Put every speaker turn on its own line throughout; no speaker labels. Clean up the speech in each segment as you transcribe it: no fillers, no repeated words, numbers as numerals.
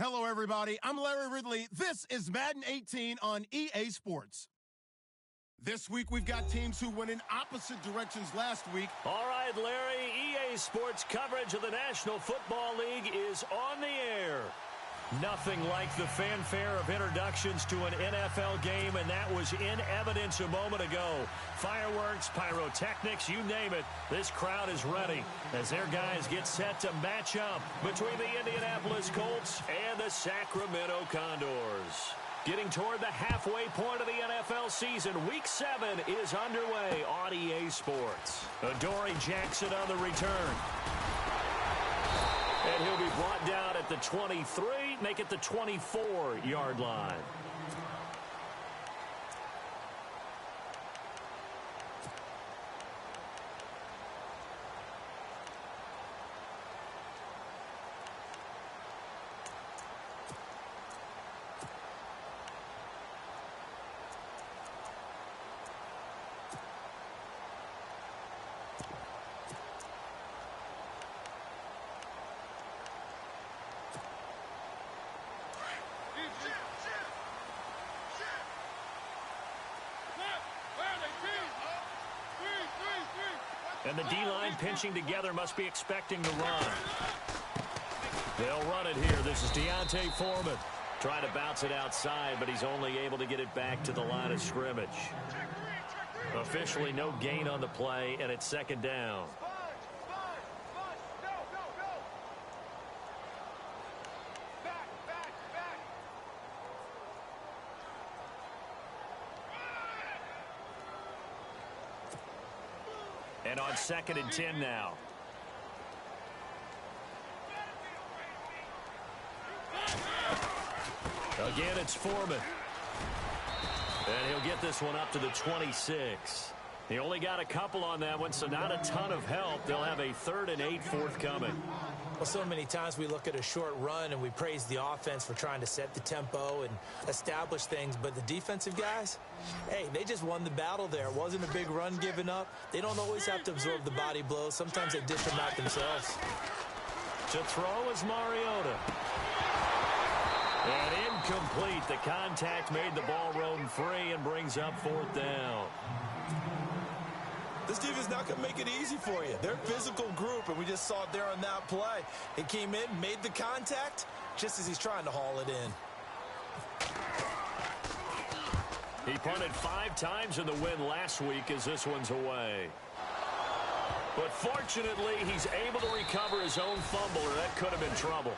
Hello, everybody. I'm Larry Ridley. This is Madden 18 on EA Sports. This week, we've got teams who went in opposite directions last week.
All right, Larry, EA Sports coverage of the National Football League is on the air. Nothing like the fanfare of introductions to an NFL game, and that was in evidence a moment ago. Fireworks, pyrotechnics, you name it. This crowd is ready as their guys get set to match up between the Indianapolis Colts and the Sacramento Condors. Getting toward the halfway point of the NFL season, Week 7 is underway on EA Sports. Adoree Jackson on the return. And he'll be brought down at the 23, make it the 24-yard line. And the D-line pinching together must be expecting to run. They'll run it here. This is D'Onta Foreman. Trying to bounce it outside, but he's only able to get it back to the line of scrimmage. Officially no gain on the play, and it's second down. And on 2nd and 10 now. Again, it's Foreman. And he'll get this one up to the 26. He only got a couple on that one, so not a ton of help. They'll have a 3rd and 8 forthcoming.
Well, so many times we look at a short run and we praise the offense for trying to set the tempo and establish things, but the defensive guys, hey, they just won the battle there. It wasn't a big run given up. They don't always have to absorb the body blows. Sometimes they dish them out themselves.
To throw is Mariota. And incomplete. The contact made the ball roam free and brings up 4th down.
This defense is not going to make it easy for you. They're a physical group, and we just saw it there on that play. It came in, made the contact, just as he's trying to haul it in.
He punted 5 times in the win last week as this one's away. But fortunately, he's able to recover his own fumble, or that could have been trouble.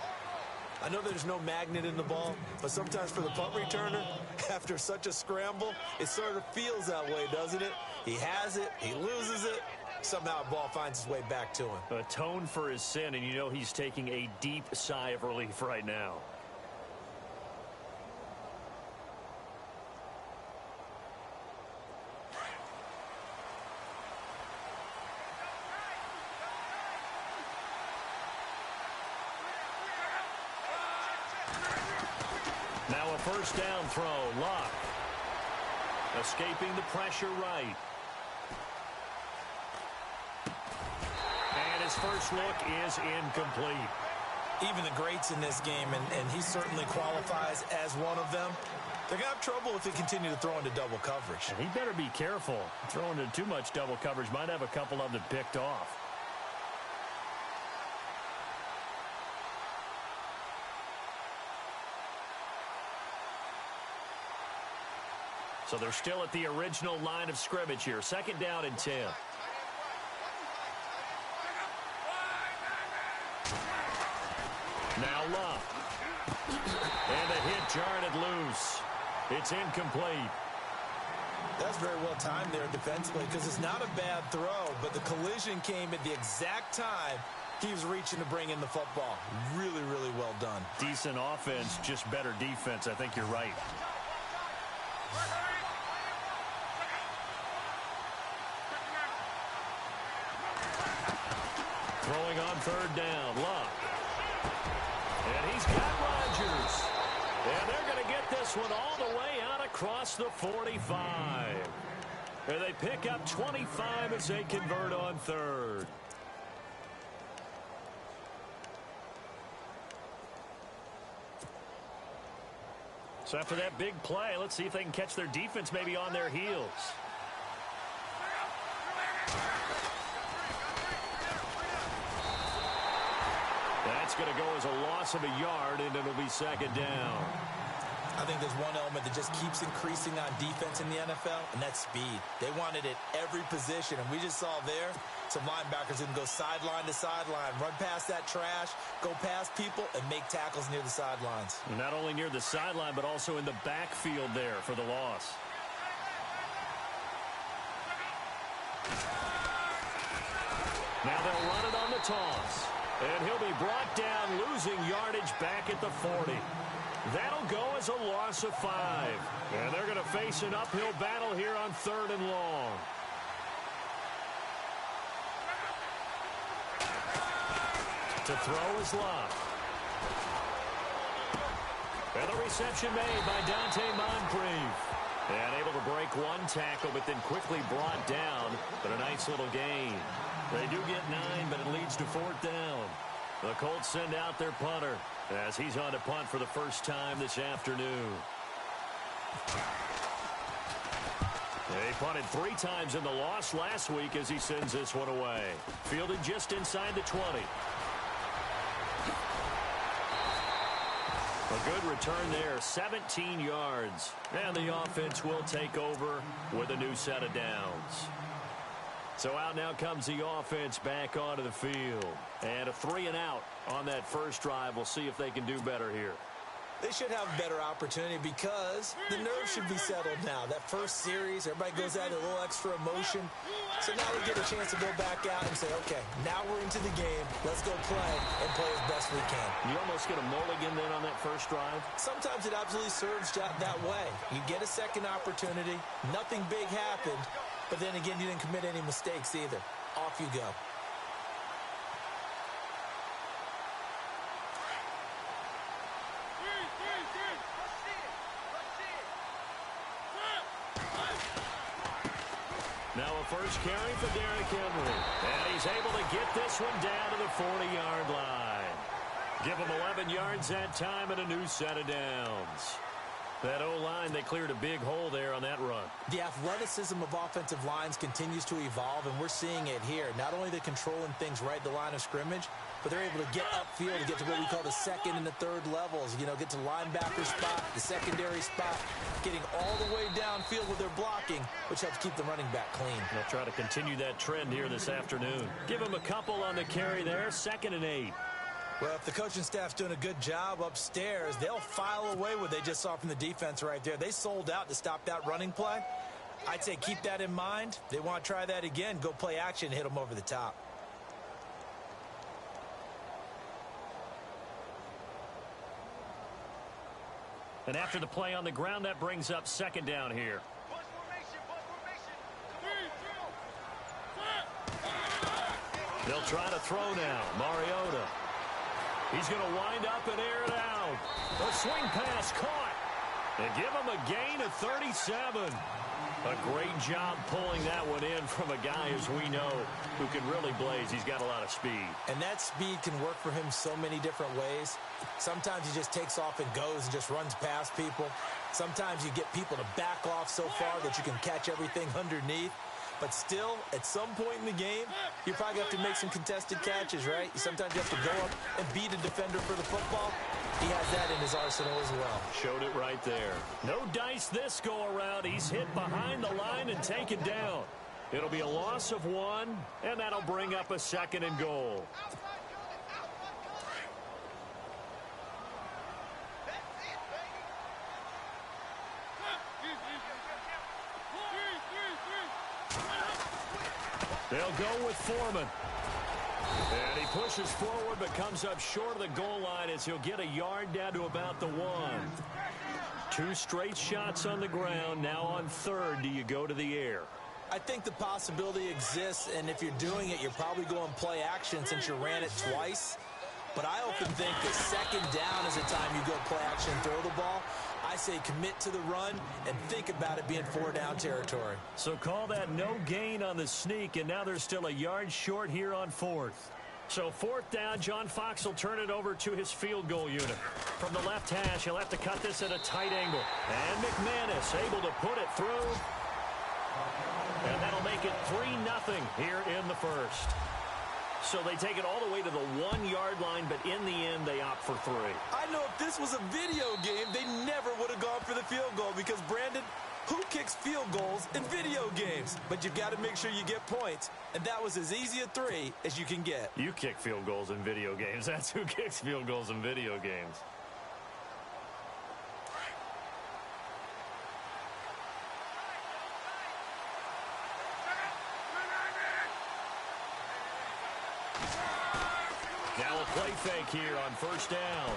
I know there's no magnet in the ball, but sometimes for the punt returner, after such a scramble, it sort of feels that way, doesn't it? He has it, he loses it, somehow the ball finds its way back to him.
Atone for his sin, and you know he's taking a deep sigh of relief right now. Now a first down throw, Luck. Escaping the pressure right. And his first look is incomplete.
Even the greats in this game, and he certainly qualifies as one of them, they're going to have trouble if they continue to throw into double coverage.
And he better be careful. Throwing into too much double coverage might have a couple of them picked off. So they're still at the original line of scrimmage here. 2nd down and 10. Now Luck. And the hit jarred it loose. It's incomplete.
That's very well timed there defensively because it's not a bad throw, but the collision came at the exact time he was reaching to bring in the football. Really, really well done.
Decent offense, just better defense. I think you're right. Throwing on 3rd down, Luck. And he's got Rodgers. And they're going to get this one all the way out across the 45. And they pick up 25 as they convert on 3rd. So after that big play, let's see if they can catch their defense maybe on their heels. That's going to go as a loss of a yard, and it'll be second down.
I think there's one element that just keeps increasing on defense in the NFL, and that's speed. They want it at every position, and we just saw there some linebackers who can go sideline to sideline, run past that trash, go past people, and make tackles near the sidelines.
And not only near the sideline, but also in the backfield there for the loss. Now they'll run it on the toss. And he'll be brought down, losing yardage back at the 40. That'll go as a loss of 5. And they're going to face an uphill battle here on 3rd and long. To throw is Love. And the reception made by Dante Moncrief. And able to break one tackle, but then quickly brought down. But a nice little gain. They do get 9, but it leads to 4th down. The Colts send out their punter as he's on to punt for the first time this afternoon. They punted 3 times in the loss last week as he sends this one away. Fielded just inside the 20. A good return there, 17 yards. And the offense will take over with a new set of downs. So out now comes the offense back onto the field. And a 3-and-out on that first drive. We'll see if they can do better here.
They should have a better opportunity because the nerves should be settled now. That first series, everybody goes out with a little extra emotion. So now we get a chance to go back out and say, okay, now we're into the game. Let's go play and play as best we can.
You almost get a mulligan then on that first drive?
Sometimes it absolutely serves that way. You get a second opportunity. Nothing big happened. But then again, you didn't commit any mistakes either. Off you go.
Now a first carry for Derrick Henry. And he's able to get this one down to the 40-yard line. Give him 11 yards that time and a new set of downs. That O-line, they cleared a big hole there on that run.
The athleticism of offensive lines continues to evolve, and we're seeing it here. Not only are they controlling things right at the line of scrimmage, but they're able to get upfield and get to what we call the second and the third levels. You know, get to linebacker spot, the secondary spot, getting all the way downfield with their blocking, which helps keep the running back clean.
They'll try to continue that trend here this afternoon. Give him a couple on the carry there, 2nd and 8.
Well, if the coaching staff's doing a good job upstairs, they'll file away what they just saw from the defense right there. They sold out to stop that running play. I'd say keep that in mind. They want to try that again, go play action, hit them over the top.
And after the play on the ground, that brings up 2nd down here. They'll try to throw now. Mariota. He's going to wind up and air it out. A swing pass caught. They give him a gain of 37. A great job pulling that one in from a guy, as we know, who can really blaze. He's got a lot of speed.
And that speed can work for him so many different ways. Sometimes he just takes off and goes and just runs past people. Sometimes you get people to back off so far that you can catch everything underneath. But still, at some point in the game, you probably have to make some contested catches, right? Sometimes you have to go up and beat a defender for the football. He has that in his arsenal as well.
Showed it right there. No dice this go-around. He's hit behind the line and taken down. It'll be a loss of 1, and that'll bring up a 2nd and goal. They'll go with Foreman. And he pushes forward but comes up short of the goal line as he'll get a yard down to about the 1. 2 straight shots on the ground. Now on 3rd, do you go to the air?
I think the possibility exists, and if you're doing it, you're probably going play action since you ran it twice. But I often think that 2nd down is the time you go play action and throw the ball. I say commit to the run and think about it being 4-down territory.
So call that no gain on the sneak, and now they're still a yard short here on 4th. So 4th down, John Fox will turn it over to his field goal unit. From the left hash, he'll have to cut this at a tight angle. And McManus able to put it through. And that'll make it 3-0 here in the first. So they take it all the way to the 1-yard line, but in the end, they opt for 3.
I know if this was a video game, they never would have gone for the field goal because, Brandon, who kicks field goals in video games? But you've got to make sure you get points, and that was as easy a 3 as you can get.
You kick field goals in video games. That's who kicks field goals in video games. Now a play fake here on 1st down.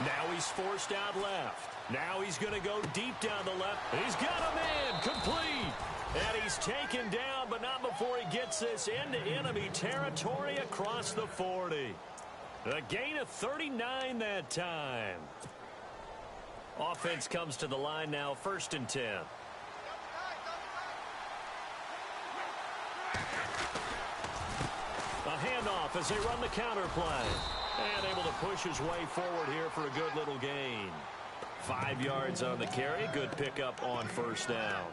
Now he's forced out left. Now he's going to go deep down the left. He's got him in. Complete. And he's taken down, but not before he gets this into enemy territory across the 40. A gain of 39 that time. Offense comes to the line now, 1st and 10. A handoff as they run the counter play. And able to push his way forward here for a good little gain. 5 yards on the carry. Good pickup on 1st down.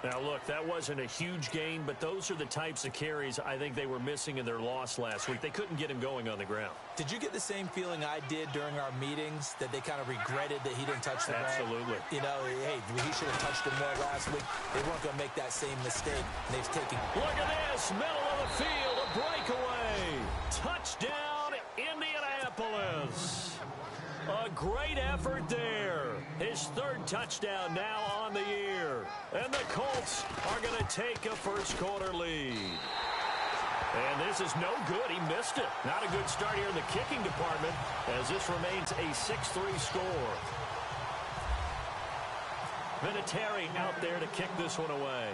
Now, look, that wasn't a huge gain, but those are the types of carries I think they were missing in their loss last week. They couldn't get him going on the ground.
Did you get the same feeling I did during our meetings, that they kind of regretted that he didn't touch the ball?
Absolutely.
You know, hey, he should have touched it more last week. They weren't going to make that same mistake. They've taken...
Look at this, middle of the field, a breakaway. Touchdown, Indianapolis. A great effort there. His 3rd touchdown now on the year. And the Colts are going to take a first-quarter lead. And this is no good. He missed it. Not a good start here in the kicking department as this remains a 6-3 score. Vinatieri out there to kick this one away.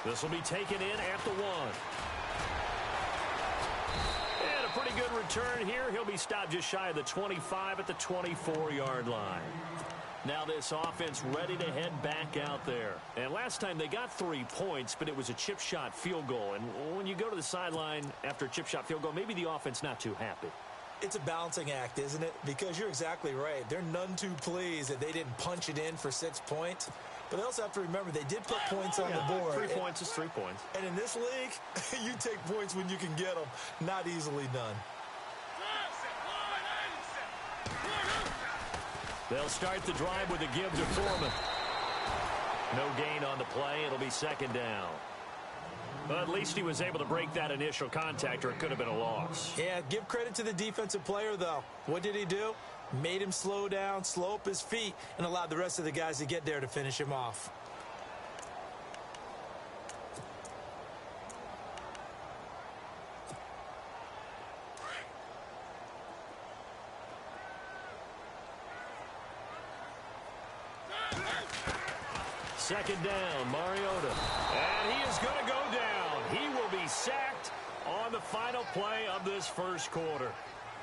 This will be taken in at the 1. And a pretty good return here. He'll be stopped just shy of the 25 at the 24-yard line. Now this offense ready to head back out there. And last time they got 3 points, but it was a chip shot field goal. And when you go to the sideline after a chip shot field goal, maybe the offense not too happy.
It's a balancing act, isn't it? Because you're exactly right. They're none too pleased that they didn't punch it in for 6 points. But they also have to remember they did put points on the board.
3 points is 3 points.
And in this league, you take points when you can get them. Not easily done.
They'll start the drive with a give to Foreman. No gain on the play. It'll be 2nd down. But at least he was able to break that initial contact, or it could have been a loss.
Yeah, give credit to the defensive player, though. What did he do? Made him slow down, slow up his feet, and allowed the rest of the guys to get there to finish him off.
Second down, Mariota. And he is going to go down. He will be sacked on the final play of this first quarter.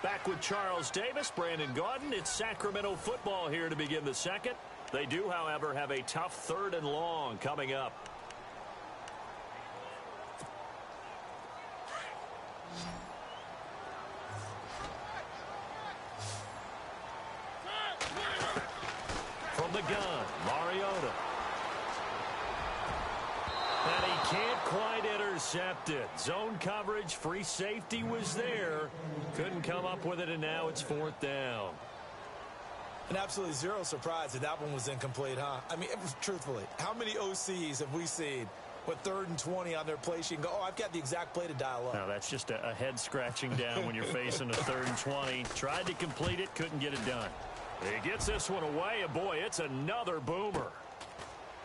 Back with Charles Davis, Brandon Gaudin. It's Sacramento football here to begin the second. They do, however, have a tough 3rd and long coming up. From the gun, Mariota. And he can't quite intercept it. Zone coverage, free safety was there. Couldn't come up with it, and now it's 4th down.
And absolutely zero surprise that that one was incomplete, huh? I mean, truthfully, how many OCs have we seen with 3rd and 20 on their play sheet and go, oh, I've got the exact play to dial up?
No, that's just a head scratching down when you're facing a 3rd and 20. Tried to complete it, couldn't get it done. He gets this one away, and boy, it's another boomer.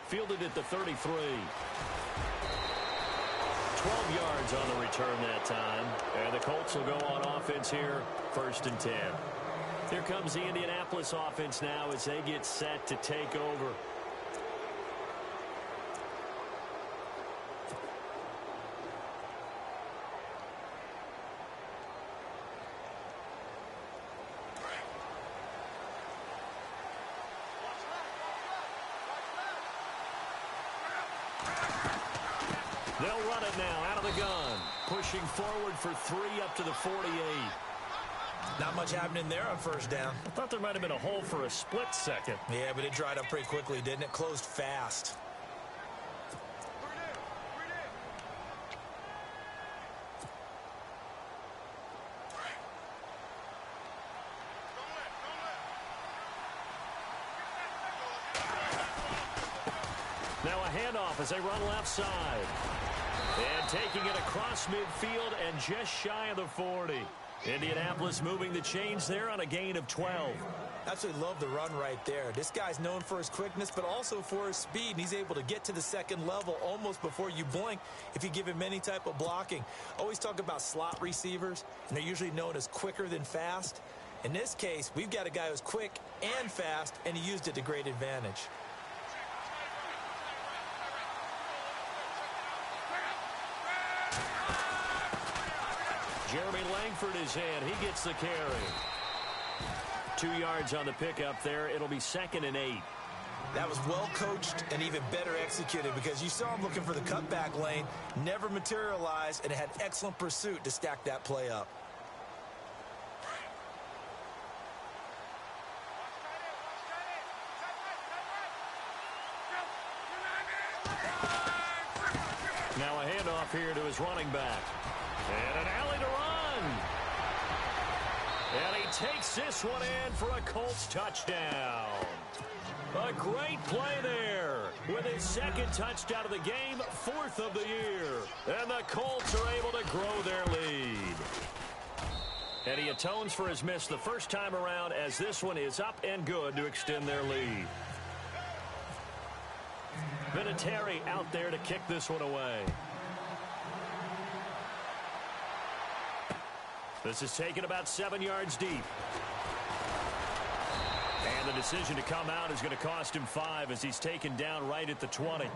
Fielded at the 33. 12 yards on the return that time. And the Colts will go on offense here, 1st and 10. Here comes the Indianapolis offense now as they get set to take over. They'll run it now out of the gun. Pushing forward for 3 up to the 48.
Not much happening there on first down.
I thought there might have been a hole for a split second.
Yeah, but it dried up pretty quickly, didn't it? Closed fast.
Now a handoff as they run left side. And taking it across midfield and just shy of the 40. Indianapolis moving the chains there on a gain of 12.
Absolutely love the run right there. This guy's known for his quickness, but also for his speed. And he's able to get to the second level almost before you blink if you give him any type of blocking. Always talk about slot receivers, and they're usually known as quicker than fast. In this case, we've got a guy who's quick and fast, and he used it to great advantage.
Jeremy Langford is in. He gets the carry. 2 yards on the pickup there. It'll be 2nd and 8.
That was well coached and even better executed because you saw him looking for the cutback lane, never materialized, and had excellent pursuit to stack that play up.
Now a handoff here to his running back. And an alley to run. And he takes this one in for a Colts touchdown. A great play there with his 2nd touchdown of the game, 4th of the year. And the Colts are able to grow their lead. And he atones for his miss the first time around as this one is up and good to extend their lead. Vinatieri out there to kick this one away. This is taken about 7 yards deep. And the decision to come out is going to cost him 5 as he's taken down right at the 20.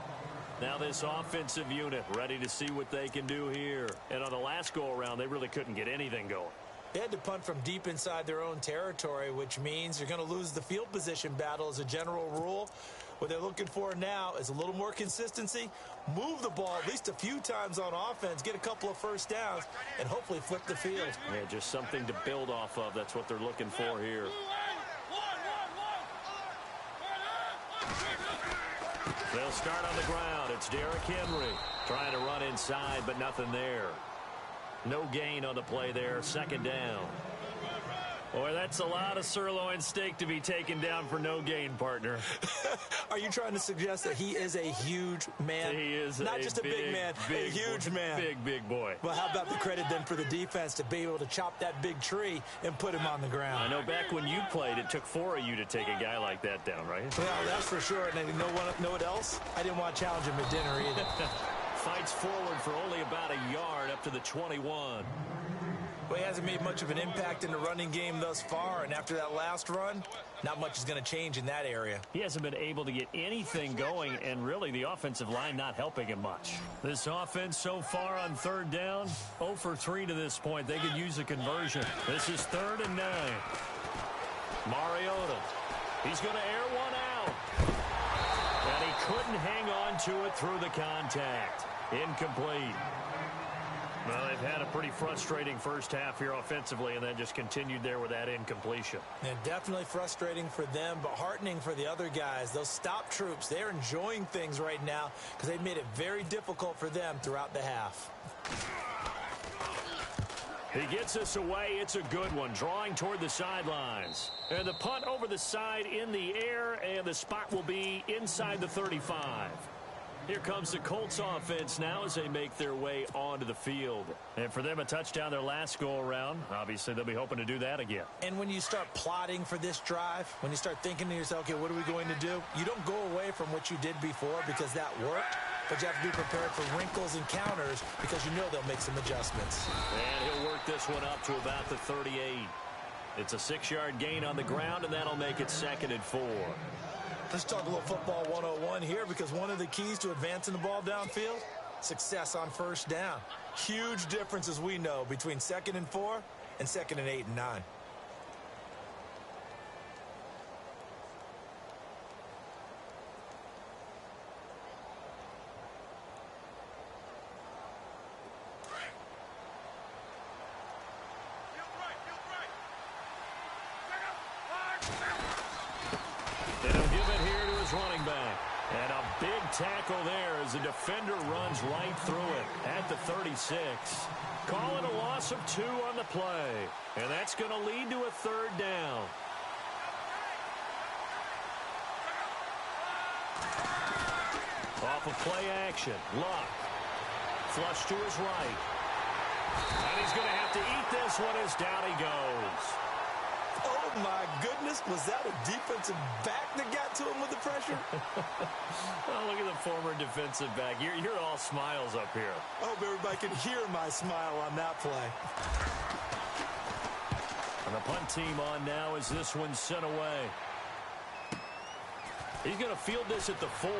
Now this offensive unit ready to see what they can do here. And on the last go-around, they really couldn't get anything going.
They had to punt from deep inside their own territory, which means you're going to lose the field position battle as a general rule. What they're looking for now is a little more consistency, move the ball at least a few times on offense, get a couple of first downs, and hopefully flip the field.
Yeah, just something to build off of. That's what they're looking for here. They'll start on the ground. It's Derrick Henry trying to run inside, but nothing there. No gain on the play there. 2nd down. Boy, that's a lot of sirloin steak to be taken down for no gain, partner.
Are you trying to suggest that he is a huge man?
He is
not just a big man, a huge man.
Big boy.
Well, how about the credit then for the defense to be able to chop that big tree and put him on the ground?
I know back when you played, it took 4 of you to take a guy like that down, right?
Well, that's for sure. And you know what else? I didn't want to challenge him at dinner either.
Fights forward for only about a yard up to the 21.
Well, he hasn't made much of an impact in the running game thus far, and after that last run, not much is going to change in that area.
He hasn't been able to get anything going, and really the offensive line not helping him much. This offense so far on 3rd down, 0 for 3 to this point. They could use a conversion. This is 3rd and 9. Mariota, he's going to air one out. And he couldn't hang on to it through the contact. Incomplete. Well, they've had a pretty frustrating first half here offensively and then just continued there with that incompletion.
And definitely frustrating for them, but heartening for the other guys. Those stop troops, they're enjoying things right now because they've made it very difficult for them throughout the half.
He gets us away. It's a good one, drawing toward the sidelines. And the punt over the side in the air, and the spot will be inside the 35. Here comes the Colts offense now as they make their way onto the field. And for them, a touchdown their last go-around. Obviously, they'll be hoping to do that again.
And when you start plotting for this drive, when you start thinking to yourself, okay, what are we going to do? You don't go away from what you did before because that worked, but you have to be prepared for wrinkles and counters because you know they'll make some adjustments.
And he'll work this one up to about the 38. It's a 6-yard gain on the ground, and that'll make it 2nd and 4.
Let's talk a little football 101 here because one of the keys to advancing the ball downfield, success on first down. Huge difference, as we know, between 2nd and 4 and 2nd and 8 and 9.
tackle there as the defender runs right through it at the 36. Call it a loss of 2 on the play. And that's going to lead to a 3rd down. Off of play action. Luck. Flush to his right. And he's going to have to eat this one as down he goes.
Oh, my goodness. Was that a defensive back that got to him with the pressure?
Oh, look at the former defensive back. You're all smiles up here.
I hope everybody can hear my smile on that play.
And the punt team on now as this one's sent away. He's going to field this at the 4.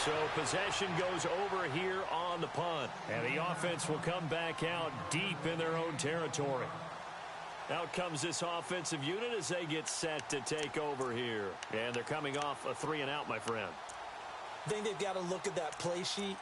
So possession goes over here on the punt. And the offense will come back out deep in their own territory. Out comes this offensive unit as they get set to take over here. And they're coming off a 3-and-out, my friend.
I think they've got to look at that play sheet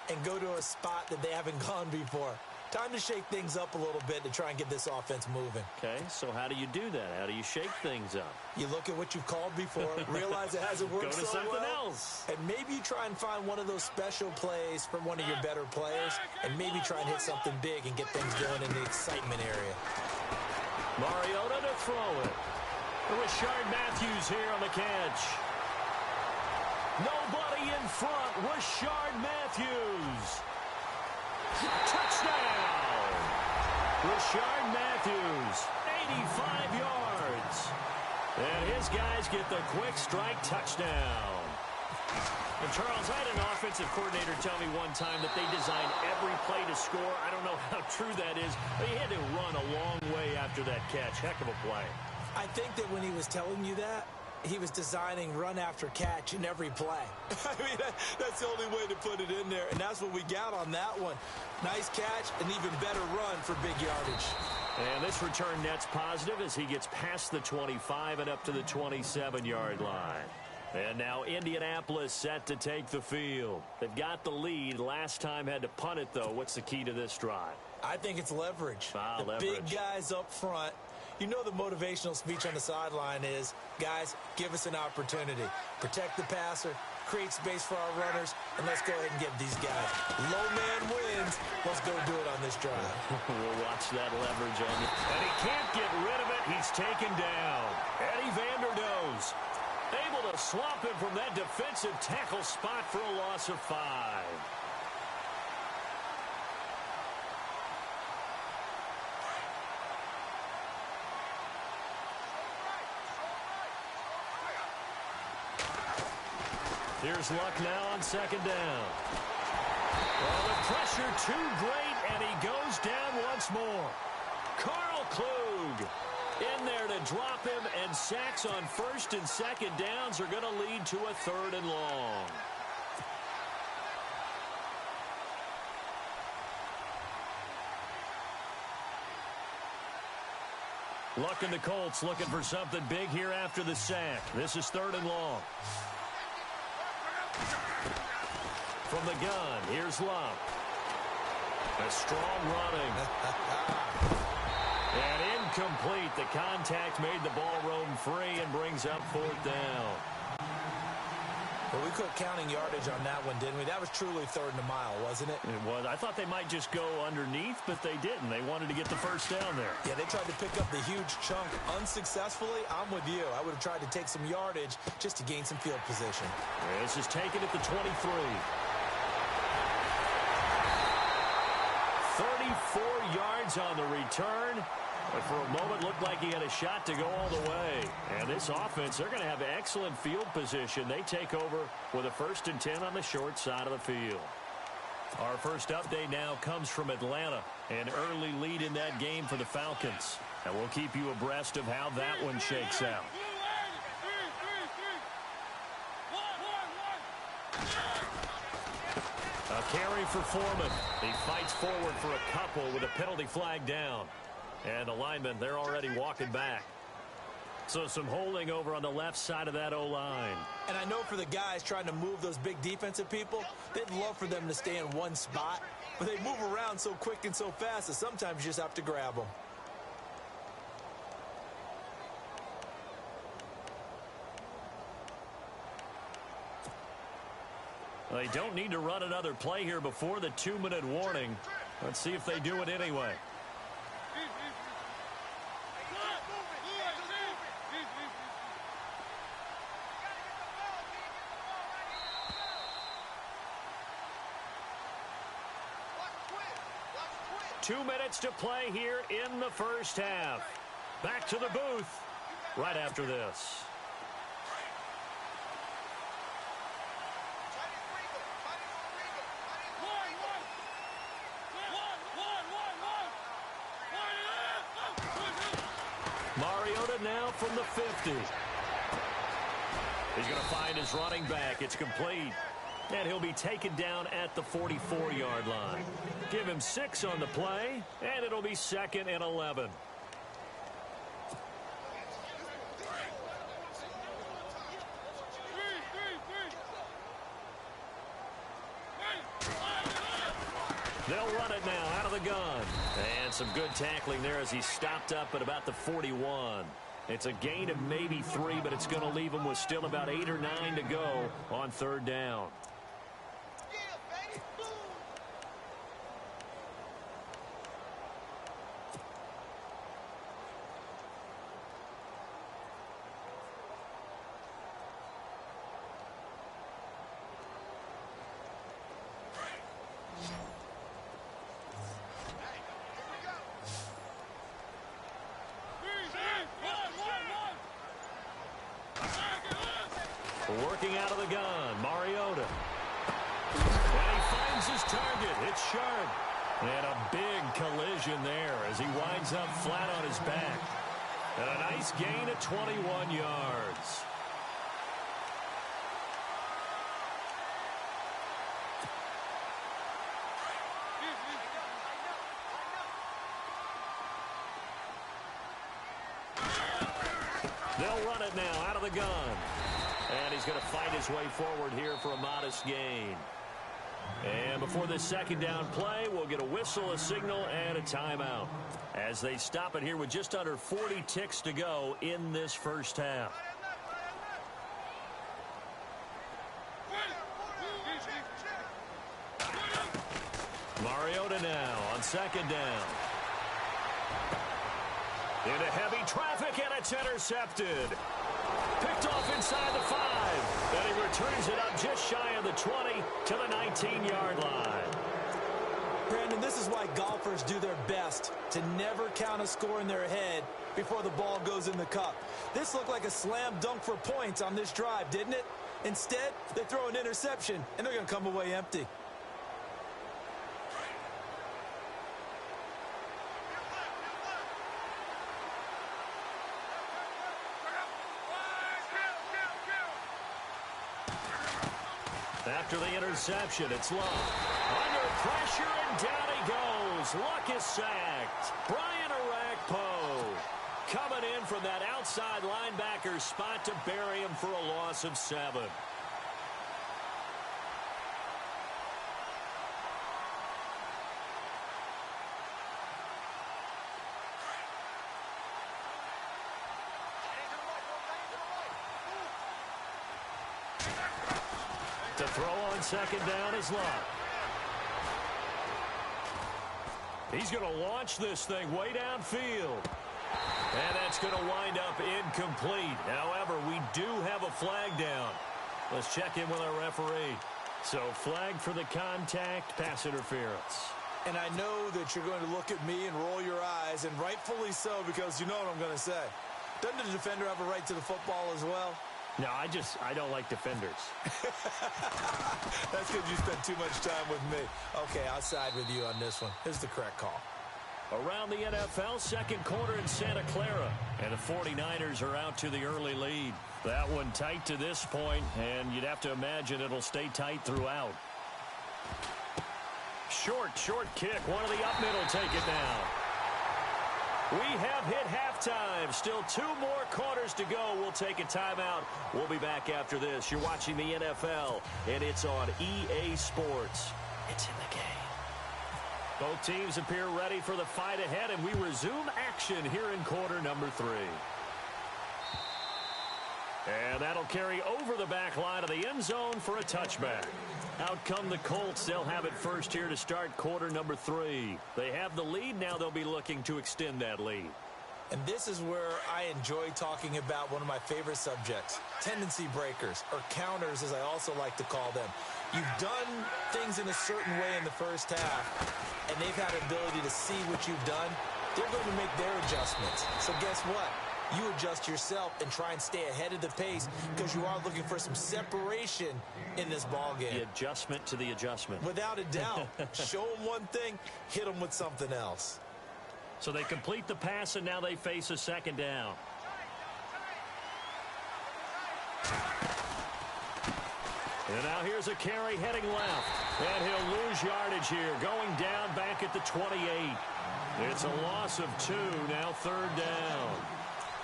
and go to a spot that they haven't gone before. Time to shake things up a little bit to try and get this offense moving.
Okay, so how do you do that? How do you shake things up?
You look at what you've called before, realize it hasn't worked so well.
Go to something else.
And maybe you try and find one of those special plays from one of your better players, and maybe try and hit something big and get things going in the excitement area.
Mariota to throw it. Rashard Matthews here on the catch. Nobody in front. Rashard Matthews. Touchdown! Rashard Matthews, 85 yards. And his guys get the quick strike touchdown. And Charles, I had an offensive coordinator tell me one time that they designed every play to score. I don't know how true that is, but he had to run a long way after that catch. Heck of a play.
I think that when he was telling you that, he was designing run after catch in every play. I mean, that's the only way to put it in there, and that's what we got on that one. Nice catch, an even better run for big yardage.
And this return net's positive as he gets past the 25 and up to the 27-yard line. And now Indianapolis set to take the field. They've got the lead. Last time had to punt it, though. What's the key to this drive?
I think it's leverage.
Leverage.
Big guys up front. You know the motivational speech on the sideline is, guys, give us an opportunity. Protect the passer, create space for our runners, and let's go ahead and get these guys. Low man wins. Let's go do it on this drive.
We'll watch that leverage on you. And he can't get rid of it. He's taken down. Eddie Vanderdoes able to swamp him from that defensive tackle spot for a loss of 5. Here's Luck now on 2nd down. Well, the pressure too great, and he goes down once more. Carl Klug in there to drop him, and sacks on 1st and 2nd downs are going to lead to a 3rd and long. Luck and the Colts looking for something big here after the sack. This is 3rd and long. From the gun, here's Luck. A strong running. And incomplete. The contact made the ball roam free and brings up 4th down.
Well, we quit counting yardage on that one, didn't we? That was truly 3rd and a mile, wasn't it?
It was. I thought they might just go underneath, but they didn't. They wanted to get the 1st down there.
Yeah, they tried to pick up the huge chunk unsuccessfully. I'm with you. I would have tried to take some yardage just to gain some field position.
This is taken at the 23. 34 yards on the return. But for a moment, looked like he had a shot to go all the way. And this offense, they're going to have excellent field position. They take over with a 1st and 10 on the short side of the field. Our first update now comes from Atlanta. An early lead in that game for the Falcons. And we'll keep you abreast of how that one shakes out. A carry for Foreman. He fights forward for a couple with a penalty flag down. And the linemen, they're already walking back. So some holding over on the left side of that O-line.
And I know for the guys trying to move those big defensive people, they'd love for them to stay in one spot. But they move around so quick and so fast that sometimes you just have to grab them.
They don't need to run another play here before the 2-minute warning. Let's see if they do it anyway. Two minutes to play here in the first half. Back to the booth right after this. Mariota now from the 50. He's going to find his running back. It's complete. And he'll be taken down at the 44-yard line. Give him 6 on the play, and it'll be 2nd and 11. They'll run it now out of the gun. And some good tackling there as he stopped up at about the 41. It's a gain of maybe 3, but it's going to leave him with still about 8 or 9 to go on 3rd down. Working out of the gun, Mariota. And he finds his target. It's sharp. And a big collision there as he winds up flat on his back. And a nice gain of 21 yards. They'll run it now out of the gun. And he's going to fight his way forward here for a modest gain. And before this 2nd down play, we'll get a whistle, a signal, and a timeout as they stop it here with just under 40 ticks to go in this first half. Mariota now on 2nd down. Into heavy traffic, and it's intercepted. Picked off inside the 5. And he returns it up just shy of the 20 to the 19-yard line.
Brandon, this is why golfers do their best to never count a score in their head before the ball goes in the cup. This looked like a slam dunk for points on this drive, didn't it? Instead, they throw an interception, and they're going to come away empty.
After the interception, it's Luck. Under pressure, and down he goes. Luck is sacked. Brian Orakpo coming in from that outside linebacker spot to bury him for a loss of 7. To throw on 2nd down is Luck. He's going to launch this thing way downfield. And that's going to wind up incomplete. However, we do have a flag down. Let's check in with our referee. So, flag for the contact, pass interference.
And I know that you're going to look at me and roll your eyes, and rightfully so, because you know what I'm going to say. Doesn't the defender have a right to the football as well?
No, I don't like defenders.
That's because you spent too much time with me. Okay, I'll side with you on this one. Here's the correct call.
Around the NFL, 2nd quarter in Santa Clara. And the 49ers are out to the early lead. That one tight to this point, and you'd have to imagine it'll stay tight throughout. Short kick. One of the up middle take it now. We have hit halftime. Still 2 more quarters to go. We'll take a timeout. We'll be back after this. You're watching the NFL, and it's on EA Sports. It's in the game. Both teams appear ready for the fight ahead, and we resume action here in quarter number 3. And that'll carry over the back line of the end zone for a touchback. Out come the Colts. They'll have it first here to start quarter number 3. They have the lead. Now they'll be looking to extend that lead.
And this is where I enjoy talking about one of my favorite subjects, tendency breakers, or counters as I also like to call them. You've done things in a certain way in the first half, and they've had the ability to see what you've done. They're going to make their adjustments. So guess what? You adjust yourself and try and stay ahead of the pace because you are looking for some separation in this ballgame.
The adjustment to the adjustment.
Without a doubt. Show them one thing, hit them with something else.
So they complete the pass, and now they face a second down. And now here's a carry heading left. And he'll lose yardage here, going down back at the 28. It's a loss of 2, now third down.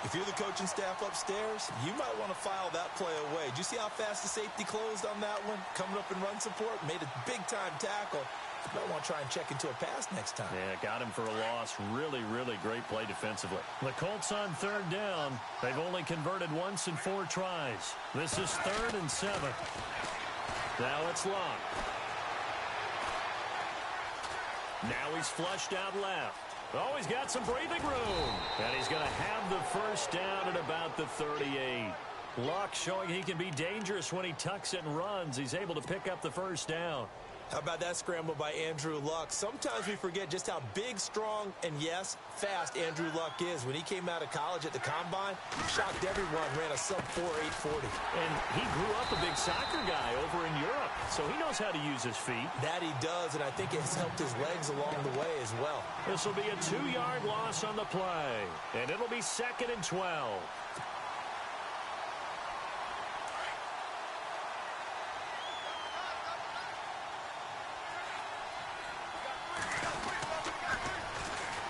If you're the coaching staff upstairs, you might want to file that play away. Did you see how fast the safety closed on that one? Coming up in run support, made a big-time tackle. You might want to try and check into a pass next time.
Yeah, got him for a loss. Really, really great play defensively. The Colts on third down. They've only converted once in 4 tries. This is 3rd and 7. Now it's Locke. Now he's flushed out left. Oh, he's got some breathing room. And he's going to have the first down at about the 38. Luck showing he can be dangerous when he tucks it and runs. He's able to pick up the first down.
How about that scramble by Andrew Luck? Sometimes we forget just how big, strong, and yes, fast Andrew Luck is. When he came out of college at the Combine, shocked everyone, ran a sub-4 840.
And he grew up a big soccer guy over in Europe, so he knows how to use his feet.
That he does, and I think it's helped his legs along the way as well.
This will be a 2-yard loss on the play, and it'll be 2nd and 12.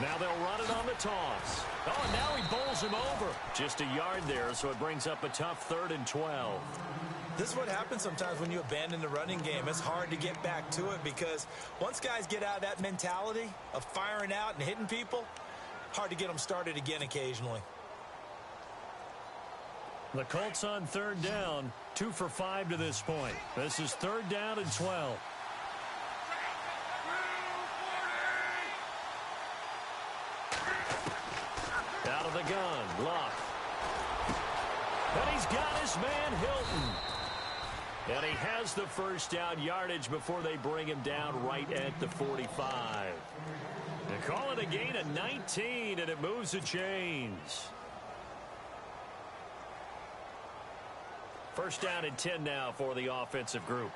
Now they'll run it on the toss. Oh, and now he bowls him over. Just a yard there, so it brings up a tough 3rd and 12.
This is what happens sometimes when you abandon the running game. It's hard to get back to it because once guys get out of that mentality of firing out and hitting people, hard to get them started again occasionally.
The Colts on third down, 2 for 5 to this point. This is 3rd down and 12. Out of the gun, Luck. And he's got his man, Hilton. And he has the first down yardage before they bring him down right at the 45. They call it a gain of 19, and it moves the chains. First down and 10 now for the offensive group.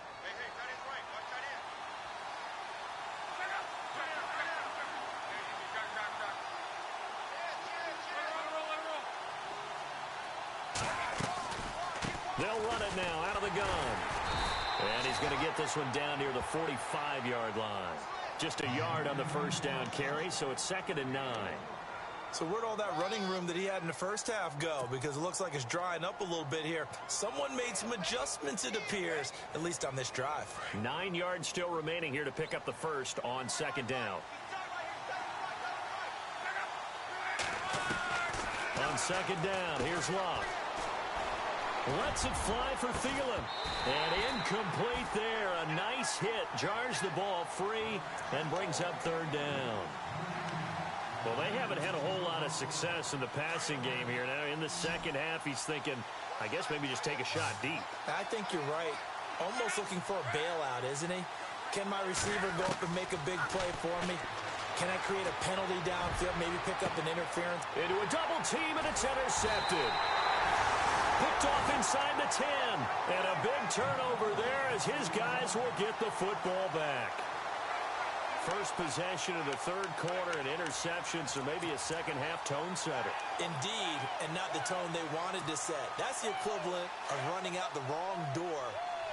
They'll run it now out of the gun. And he's going to get this one down near the 45-yard line. Just a yard on the first down carry, so it's 2nd and 9.
So where'd all that running room that he had in the first half go? Because it looks like it's drying up a little bit here. Someone made some adjustments, it appears, at least on this drive.
9 yards still remaining here to pick up the first on 2nd down. On 2nd down, here's Locke. Lets it fly for Thielen. And incomplete there. A nice hit. Jars the ball free and brings up 3rd down. Well, they haven't had a whole lot of success in the passing game here. Now, in the second half, he's thinking, I guess maybe just take a shot deep.
I think you're right. Almost looking for a bailout, isn't he? Can my receiver go up and make a big play for me? Can I create a penalty downfield, maybe pick up an interference?
Into a double team, and it's intercepted. Picked off inside the 10. And a big turnover there as his guys will get the football back. First possession of the 3rd quarter, an interception, so maybe a second-half tone setter.
Indeed, and not the tone they wanted to set. That's the equivalent of running out the wrong door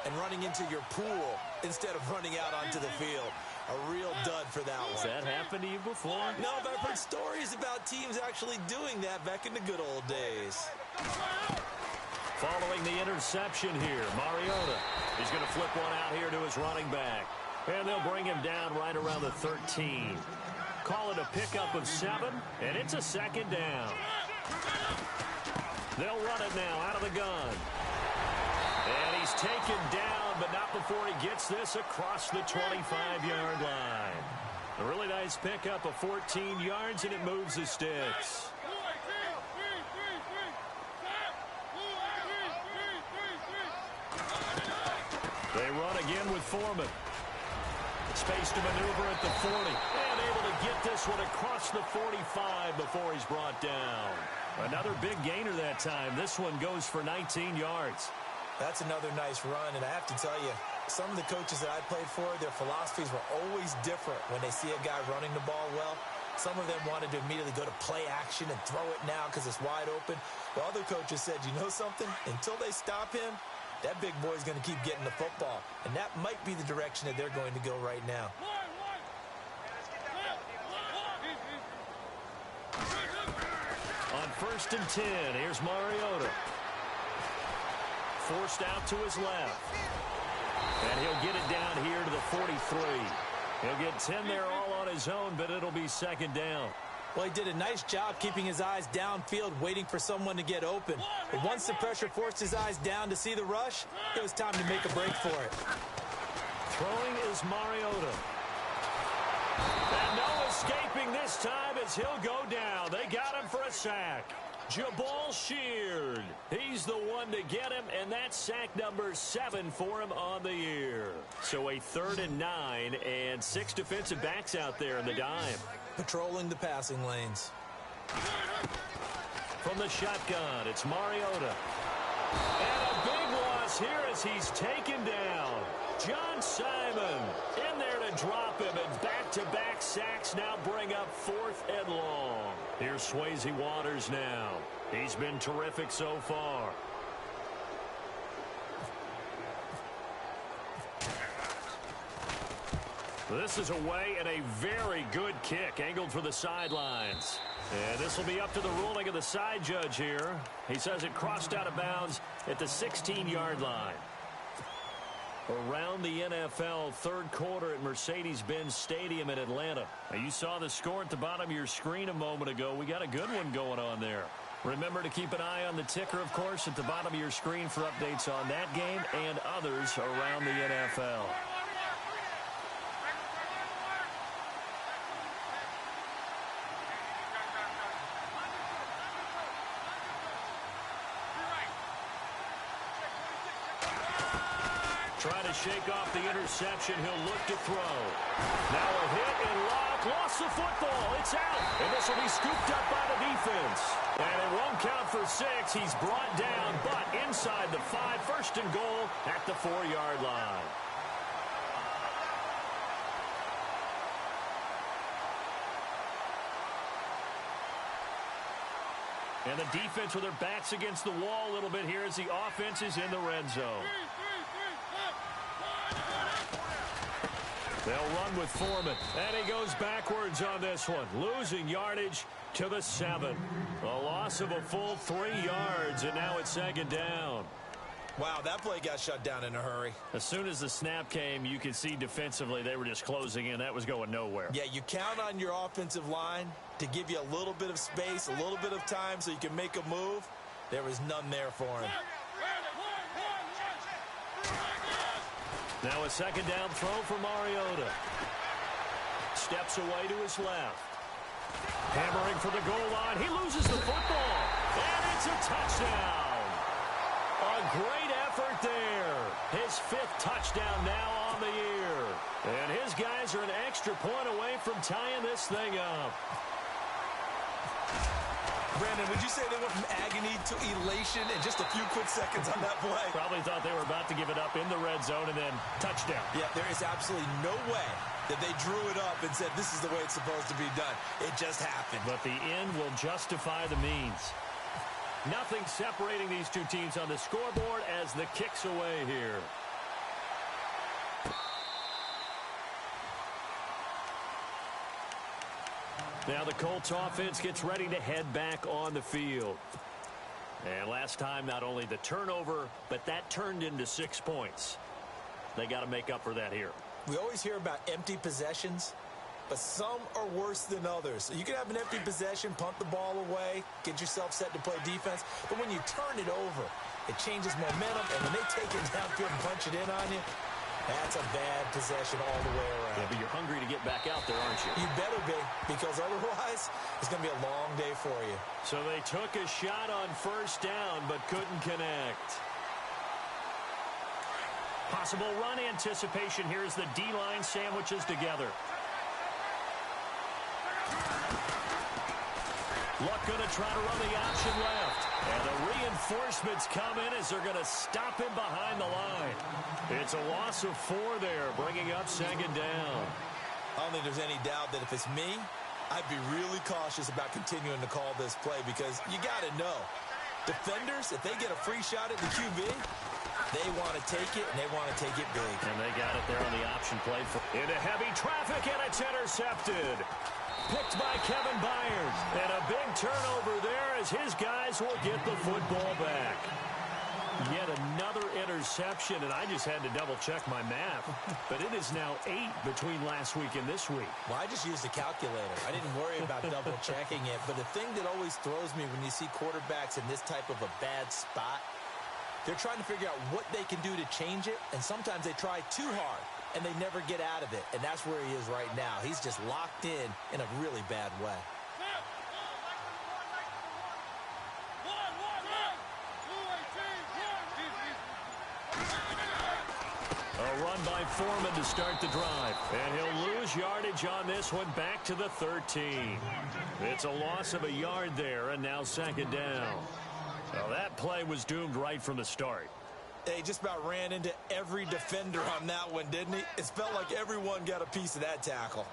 and running into your pool instead of running out onto the field. A real dud for that one.
Has that happened to you before?
No, but I've heard stories about teams actually doing that back in the good old days.
Following the interception here, Mariota is going to flip one out here to his running back. And they'll bring him down right around the 13. Call it a pickup of 7, and it's a 2nd down. They'll run it now out of the gun. And he's taken down, but not before he gets this across the 25-yard line. A really nice pickup of 14 yards, and it moves the sticks. They run again with Foreman. Space to maneuver at the 40. And able to get this one across the 45 before he's brought down. Another big gainer that time. This one goes for 19 yards.
That's another nice run, and I have to tell you, some of the coaches that I played for, their philosophies were always different when they see a guy running the ball well. Some of them wanted to immediately go to play action and throw it now because it's wide open. But other coaches said, you know something? Until they stop him, that big boy's going to keep getting the football. And that might be the direction that they're going to go right now.
On 1st and 10, here's Mariota. Forced out to his left. And he'll get it down here to the 43. He'll get 10 there all on his own, but it'll be 2nd down.
Well, he did a nice job keeping his eyes downfield, waiting for someone to get open. But once the pressure forced his eyes down to see the rush, it was time to make a break for it.
Throwing is Mariota. And no escaping this time as he'll go down. They got him for a sack. Jabal Sheard. He's the one to get him, and that's sack number 7 for him on the year. So a 3rd and 9, and 6 defensive backs out there in the dime.
Patrolling the passing lanes.
From the shotgun, it's Mariota. And a big loss here as he's taken down. John Simon in there to drop him, and back-to-back sacks now bring up 4th and long. Here's Swayze Waters now. He's been terrific so far. This is away and a very good kick angled for the sidelines. And this will be up to the ruling of the side judge here. He says it crossed out of bounds at the 16-yard line. Around the NFL, 3rd quarter at Mercedes-Benz Stadium in Atlanta. Now, you saw the score at the bottom of your screen a moment ago. We got a good one going on there. Remember to keep an eye on the ticker, of course, at the bottom of your screen for updates on that game and others around the NFL. Trying to shake off the interception. He'll look to throw. Now a hit and lost the football. It's out. And this will be scooped up by the defense. And it won't count for 6. He's brought down, but inside the 5. 1st and goal at the 4-yard line. And the defense with their backs against the wall a little bit here as the offense is in the red zone. They'll run with Foreman, and he goes backwards on this one, losing yardage to the 7. A loss of a full 3 yards, and now it's 2nd down.
Wow, that play got shut down in a hurry.
As soon as the snap came, you could see defensively they were just closing in. That was going nowhere.
Yeah, you count on your offensive line to give you a little bit of space, a little bit of time so you can make a move. There was none there for him.
Now a 2nd down throw for Mariota. Steps away to his left. Hammering for the goal line. He loses the football. And it's a touchdown. A great effort there. His 5th touchdown now on the year. And his guys are an extra point away from tying this thing up.
Brandon, would you say they went from agony to elation in just a few quick seconds on that play?
Probably thought they were about to give it up in the red zone and then touchdown.
Yeah, there is absolutely no way that they drew it up and said this is the way it's supposed to be done. It just happened.
But the end will justify the means. Nothing separating these two teams on the scoreboard as the kick's away here. Now the Colts offense gets ready to head back on the field. And last time, not only the turnover, but that turned into 6 points. They got to make up for that here.
We always hear about empty possessions. but some are worse than others. So you can have an empty possession, punt the ball away, get yourself set to play defense, but when you turn it over, it changes momentum, and when they take it downfield and punch it in on you, that's a bad possession all the way around.
Yeah, but you're hungry to get back out there, aren't you?
You better be, because otherwise it's going to be a long day for you.
So they took a shot on first down, but couldn't connect. Possible run anticipation here as the D-line sandwiches together. Luck going to try to run the option left. And the reinforcements come in as they're going to stop him behind the line. It's a loss of 4 there, bringing up second down.
I don't think there's any doubt that if it's me, I'd be really cautious about continuing to call this play because you got to know, defenders, if they get a free shot at the QB, they want to take it, and they want to take it big.
And they got it there on the option play. Into heavy traffic, and it's intercepted. Picked by Kevin Byard. And a big turnover there as his guys will get the football back. Yet another interception, and I just had to double-check my math. But it is now 8 between last week and this week.
Well, I just used a calculator. I didn't worry about double-checking it. But the thing that always throws me when you see quarterbacks in this type of a bad spot, they're trying to figure out what they can do to change it, and sometimes they try too hard, and they never get out of it. And that's where he is right now. He's just locked in a really bad way.
A run by Foreman to start the drive. And he'll lose yardage on this one back to the 13. It's a loss of a yard there, and now second down. Well, that play was doomed right from the start.
He just about ran into every defender on that one, didn't he? It felt like everyone got a piece of that tackle.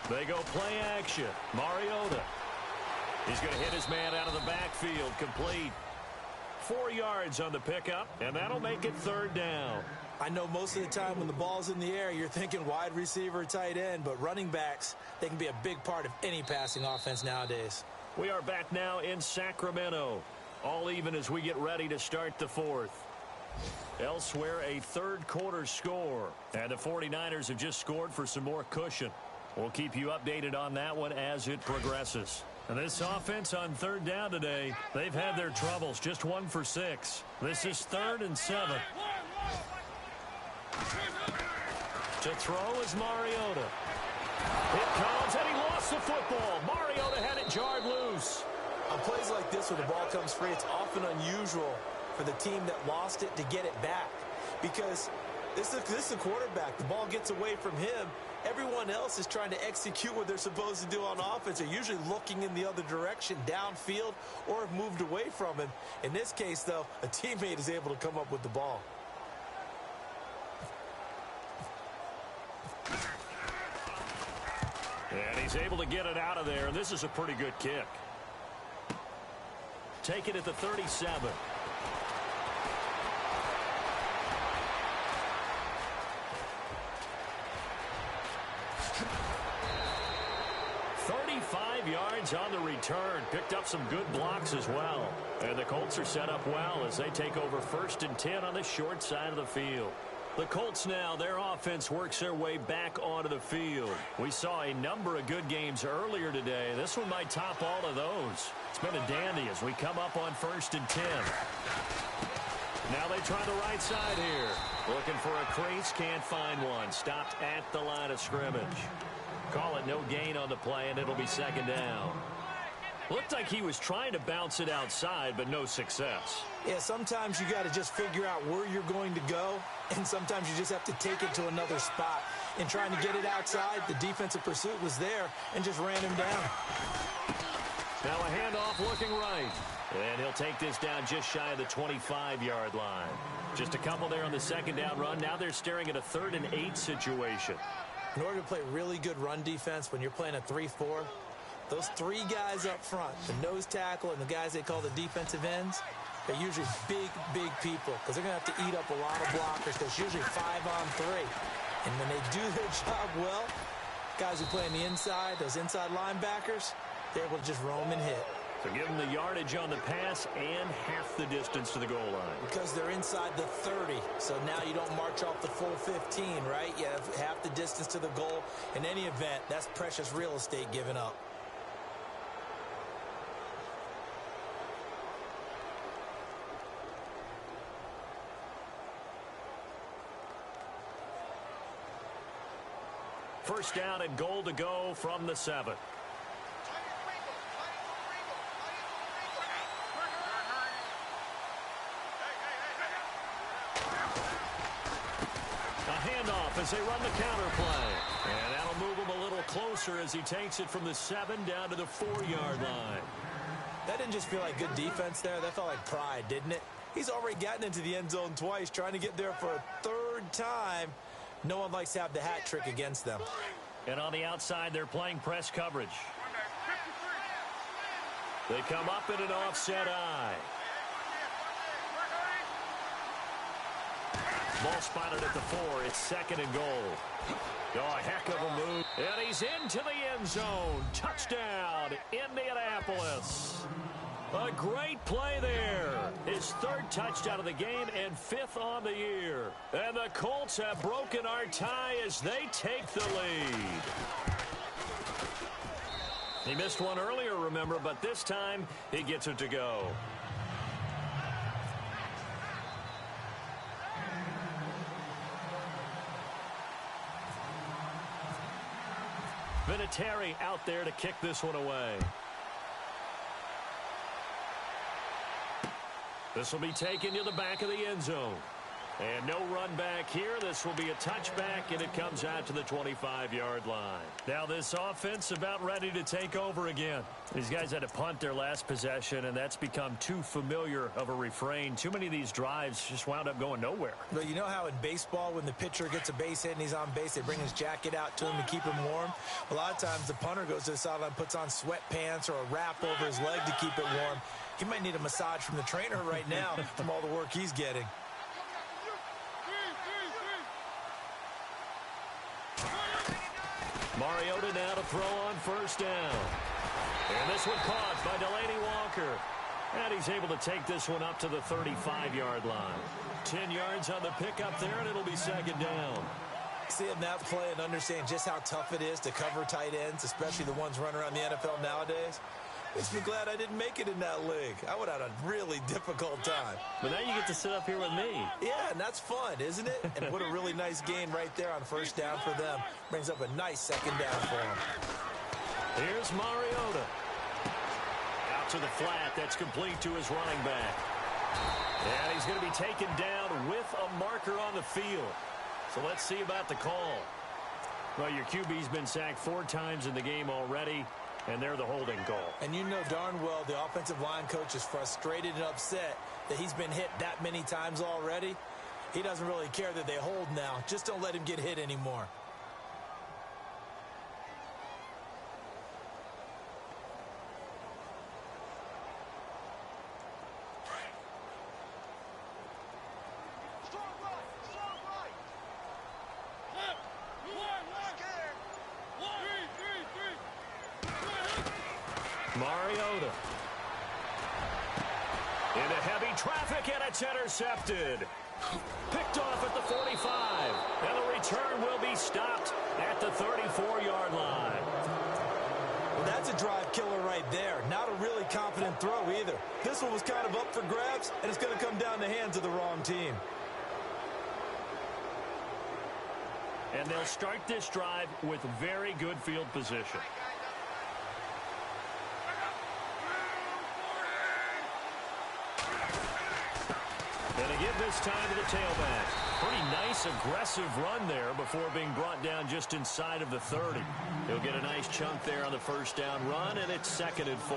They go play action. Mariota. He's going to hit his man out of the backfield. Complete. 4 yards on the pickup, and that'll make it third down.
I know most of the time when the ball's in the air, you're thinking wide receiver, tight end, but running backs, they can be a big part of any passing offense nowadays.
We are back now in Sacramento. All even as we get ready to start the fourth. Elsewhere, a third quarter score. And the 49ers have just scored for some more cushion. We'll keep you updated on that one as it progresses. And this offense on third down today, they've had their troubles. Just 1 for 6. This is 3rd and 7. To throw is Mariota. It comes, and he lost the football. Mariota had it jarred loose.
On plays like this where the ball comes free, it's often unusual for the team that lost it to get it back. Because this is a quarterback. The ball gets away from him. Everyone else is trying to execute what they're supposed to do on offense. They're usually looking in the other direction, downfield, or have moved away from him. In this case, though, a teammate is able to come up with the ball.
And he's able to get it out of there, and this is a pretty good kick. Take it at the 37. Yards on the return. Picked up some good blocks as well. And the Colts are set up well as they take over 1st and 10 on the short side of the field. The Colts now, their offense works their way back onto the field. We saw a number of good games earlier today. This one might top all of those. It's been a dandy as we come up on 1st and 10. Now they try the right side here. Looking for a crease, can't find one. Stopped at the line of scrimmage. Call it no gain on the play, and it'll be second down. Looked like he was trying to bounce it outside, but no success.
Yeah, sometimes you got to just figure out where you're going to go, and sometimes you just have to take it to another spot. In trying to get it outside, the defensive pursuit was there and just ran him down.
Now a handoff looking right. And he'll take this down just shy of the 25-yard line. Just a couple there on the second down run. Now they're staring at a 3rd and 8 situation.
In order to play really good run defense when you're playing a 3-4, those 3 guys up front, the nose tackle and the guys they call the defensive ends, they're usually big people because they're going to have to eat up a lot of blockers because it's usually 5 on 3. And when they do their job well, guys who play on the inside, those inside linebackers, they're able to just roam and hit.
So give them the yardage on the pass and half the distance to the goal line.
Because they're inside the 30, so now you don't march off the full 15, right? You have half the distance to the goal. In any event, that's precious real estate given up.
First down and goal to go from the 7. Handoff as they run the counter play. And that'll move him a little closer as he takes it from the 7 down to the 4-yard line.
That didn't just feel like good defense there. That felt like pride, didn't it? He's already gotten into the end zone twice, trying to get there for a 3rd time. No one likes to have the hat trick against them.
And on the outside, they're playing press coverage. They come up in an offset eye. Ball spotted at the 4. It's 2nd and goal. Oh, a heck of a move. And he's into the end zone. Touchdown, Indianapolis. A great play there. His 3rd touchdown of the game and 5th on the year. And the Colts have broken our tie as they take the lead. He missed one earlier, remember, but this time he gets it to go. Vinatieri out there to kick this one away. This will be taken to the back of the end zone. And no run back here. This will be a touchback, and it comes out to the 25-yard line. Now this offense about ready to take over again. These guys had to punt their last possession, and that's become too familiar of a refrain. Too many of these drives just wound up going nowhere.
But you know how in baseball, when the pitcher gets a base hit and he's on base, they bring his jacket out to him to keep him warm? A lot of times the punter goes to the sideline, puts on sweatpants or a wrap over his leg to keep it warm. He might need a massage from the trainer right now from all the work he's getting.
Mariota now to throw on first down. And this one caught by Delaney Walker. And he's able to take this one up to the 35-yard line. 10 yards on the pickup there, and it'll be 2nd down.
Seeing that play and understand just how tough it is to cover tight ends, especially the ones running around the NFL nowadays, makes me glad I didn't make it in that league. I would have had a really difficult time.
But now you get to sit up here with me.
Yeah, and that's fun, isn't it? And what a really nice gain right there on first down for them. Brings up a nice 2nd down for them.
Here's Mariota. Out to the flat. That's complete to his running back. And he's going to be taken down with a marker on the field. So let's see about the call. Well, your QB's been sacked 4 times in the game already, and they're the holding goal.
And you know darn well the offensive line coach is frustrated and upset that he's been hit that many times already. He doesn't really care that they hold now. Just don't let him get hit anymore.
Mariota. Into heavy traffic, and it's intercepted. Picked off at the 45. And the return will be stopped at the 34-yard line.
Well, that's a drive killer right there. Not a really confident throw either. This one was kind of up for grabs, and it's going to come down the hands of the wrong team.
And they'll start this drive with very good field position. And again this time to the tailback. Pretty nice, aggressive run there before being brought down just inside of the 30. He'll get a nice chunk there on the first down run, and it's 2nd and 4.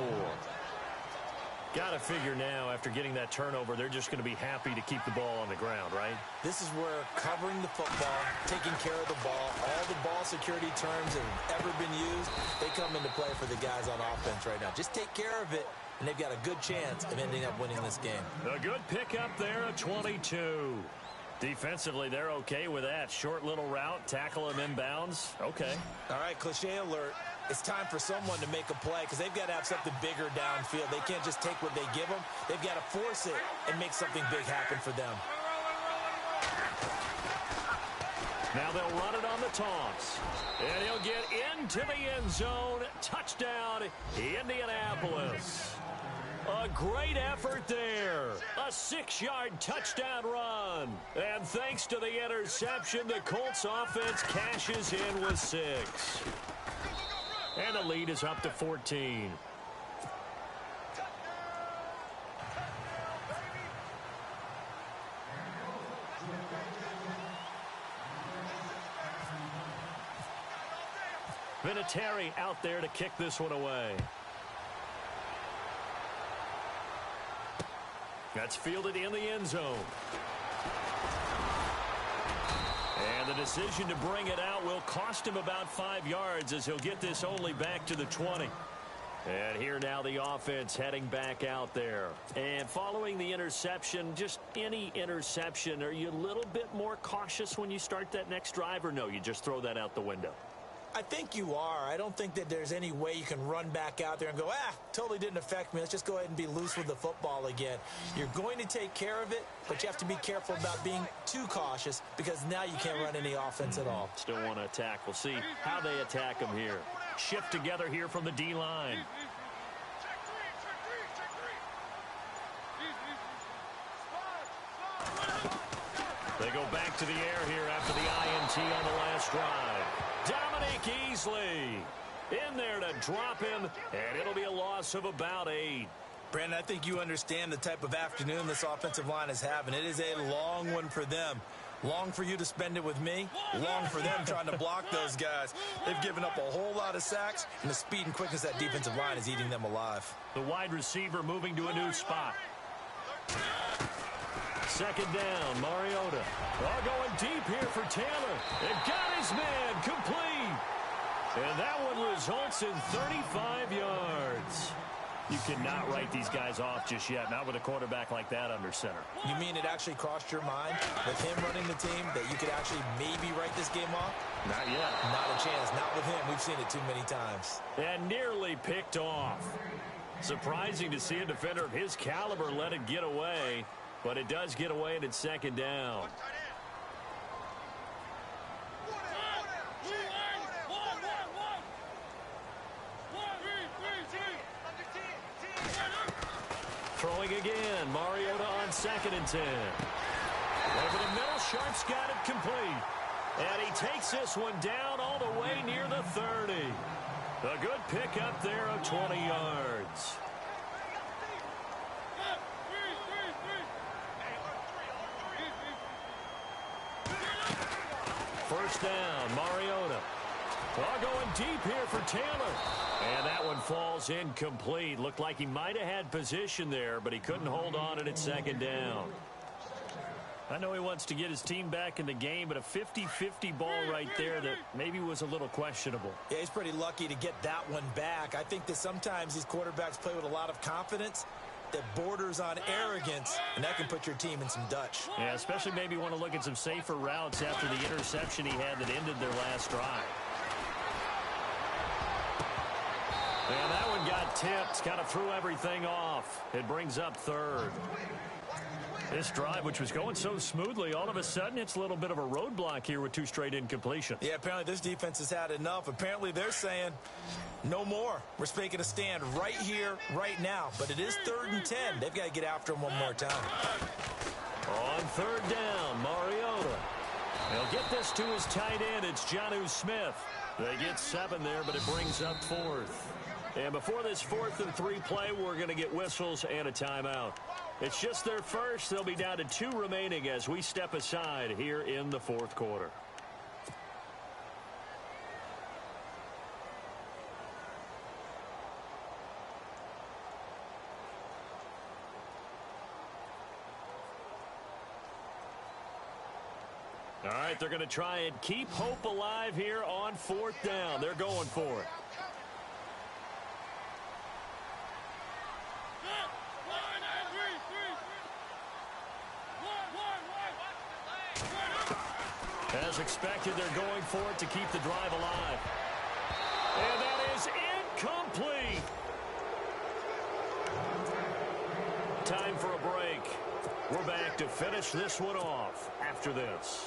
Got to figure now, after getting that turnover, they're just going to be happy to keep the ball on the ground, right?
This is where covering the football, taking care of the ball, all the ball security terms that have ever been used, they come into play for the guys on offense right now. Just take care of it, and they've got a good chance of ending up winning this game.
A good pickup there at 22. Defensively, they're okay with that. Short little route, tackle him inbounds. Okay.
All right, cliche alert. It's time for someone to make a play because they've got to have something bigger downfield. They can't just take what they give them. They've got to force it and make something big happen for them.
Now they'll run it on the toss. And he'll get into the end zone. Touchdown, Indianapolis. A great effort there. A 6-yard touchdown run. And thanks to the interception, the Colts offense cashes in with 6. And the lead is up to 14. Vinatieri out there to kick this one away. That's fielded in the end zone. And the decision to bring it out will cost him about 5 yards as he'll get this only back to the 20. And here now the offense heading back out there. And following the interception, just any interception, are you a little bit more cautious when you start that next drive, or no, you just throw that out the window?
I think you are. I don't think that there's any way you can run back out there and go, totally didn't affect me. Let's just go ahead and be loose with the football again. You're going to take care of it, but you have to be careful about being too cautious because now you can't run any offense at all.
Still want to attack. We'll see how they attack him here. Shift together here from the D-line. They go back to the air here after the INT on the last drive. Dominique Easley in there to drop him, and it'll be a loss of about 8.
Brandon, I think you understand the type of afternoon this offensive line is having. It is a long one for them. Long for you to spend it with me. Long for them trying to block those guys. They've given up a whole lot of sacks, and the speed and quickness of that defensive line is eating them alive.
The wide receiver moving to a new spot. Second down, Mariota. Going deep here for Taylor. And got his man complete. And that one results in 35 yards. You cannot write these guys off just yet, not with a quarterback like that under center.
You mean it actually crossed your mind with him running the team that you could actually maybe write this game off?
Not yet.
Not a chance. Not with him. We've seen it too many times.
And nearly picked off. Surprising to see a defender of his caliber let it get away. But it does get away and it's second down. Throwing again. Mariota on 2nd and 10. Over the middle, Sharp's got it complete. And he takes this one down all the way near the 30. A good pickup there of 20 yards. First down, Mariota. Going deep here for Taylor. And that one falls incomplete. Looked like he might have had position there, but he couldn't hold on and it's second down. I know he wants to get his team back in the game, but a 50-50 ball right there that maybe was a little questionable.
Yeah, he's pretty lucky to get that one back. I think that sometimes these quarterbacks play with a lot of confidence that borders on arrogance, and that can put your team in some Dutch.
Yeah, especially maybe want to look at some safer routes after the interception he had that ended their last drive. And that one got tipped, kind of threw everything off. It brings up 3rd. This drive, which was going so smoothly, all of a sudden it's a little bit of a roadblock here with 2 straight incompletions.
Yeah, apparently this defense has had enough. Apparently they're saying no more. We're making a stand right here, right now. But it is 3rd and 10. They've got to get after him one more time.
On 3rd down, Mariota. He'll get this to his tight end. It's Jonnu Smith. They get 7 there, but it brings up 4th. And before this 4th and 3 play, we're going to get whistles and a timeout. It's just their first. They'll be down to 2 remaining as we step aside here in the 4th quarter. All right, they're going to try and keep hope alive here on 4th down. They're going for it. As expected, they're going for it to keep the drive alive. And that is incomplete. Time for a break. We're back to finish this one off after this.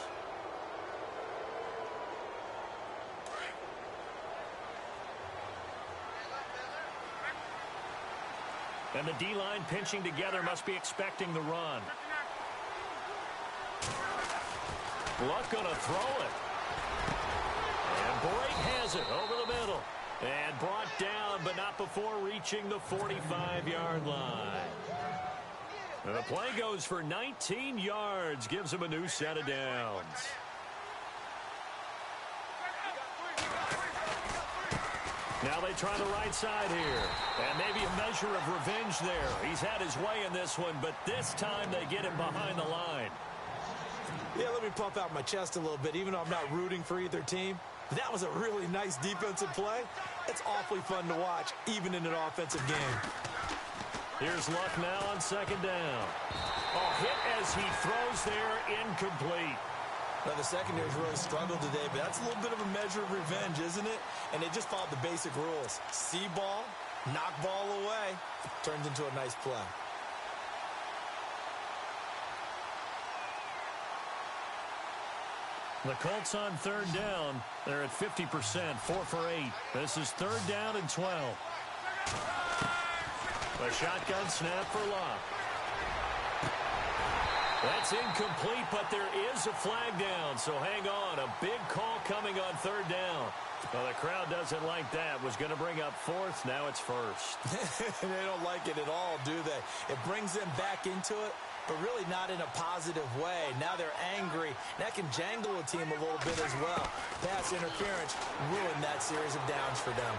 And the D-line pinching together must be expecting the run. Luck gonna throw it. And Brake has it over the middle. And brought down, but not before reaching the 45-yard line. And the play goes for 19 yards, gives him a new set of downs. Now they try the right side here. And maybe a measure of revenge there. He's had his way in this one, but this time they get him behind the line.
Yeah, let me puff out my chest a little bit, even though I'm not rooting for either team. That was a really nice defensive play. It's awfully fun to watch, even in an offensive game.
Here's Luck now on second down. Oh, hit as he throws there, incomplete.
Now, the secondary's really struggled today, but that's a little bit of a measure of revenge, isn't it? And they just followed the basic rules. See ball, knock ball away. Turns into a nice play.
The Colts on third down. They're at 50%, 4 for 8. This is third down and 12. A shotgun snap for Luck. That's incomplete, but there is a flag down, so hang on. A big call coming on third down. Well, the crowd doesn't like that. Was going to bring up fourth. Now it's first.
They don't like it at all, do they? It brings them back into it, but really not in a positive way. Now they're angry. That can jangle a team a little bit as well. Pass interference ruined that series of downs for them.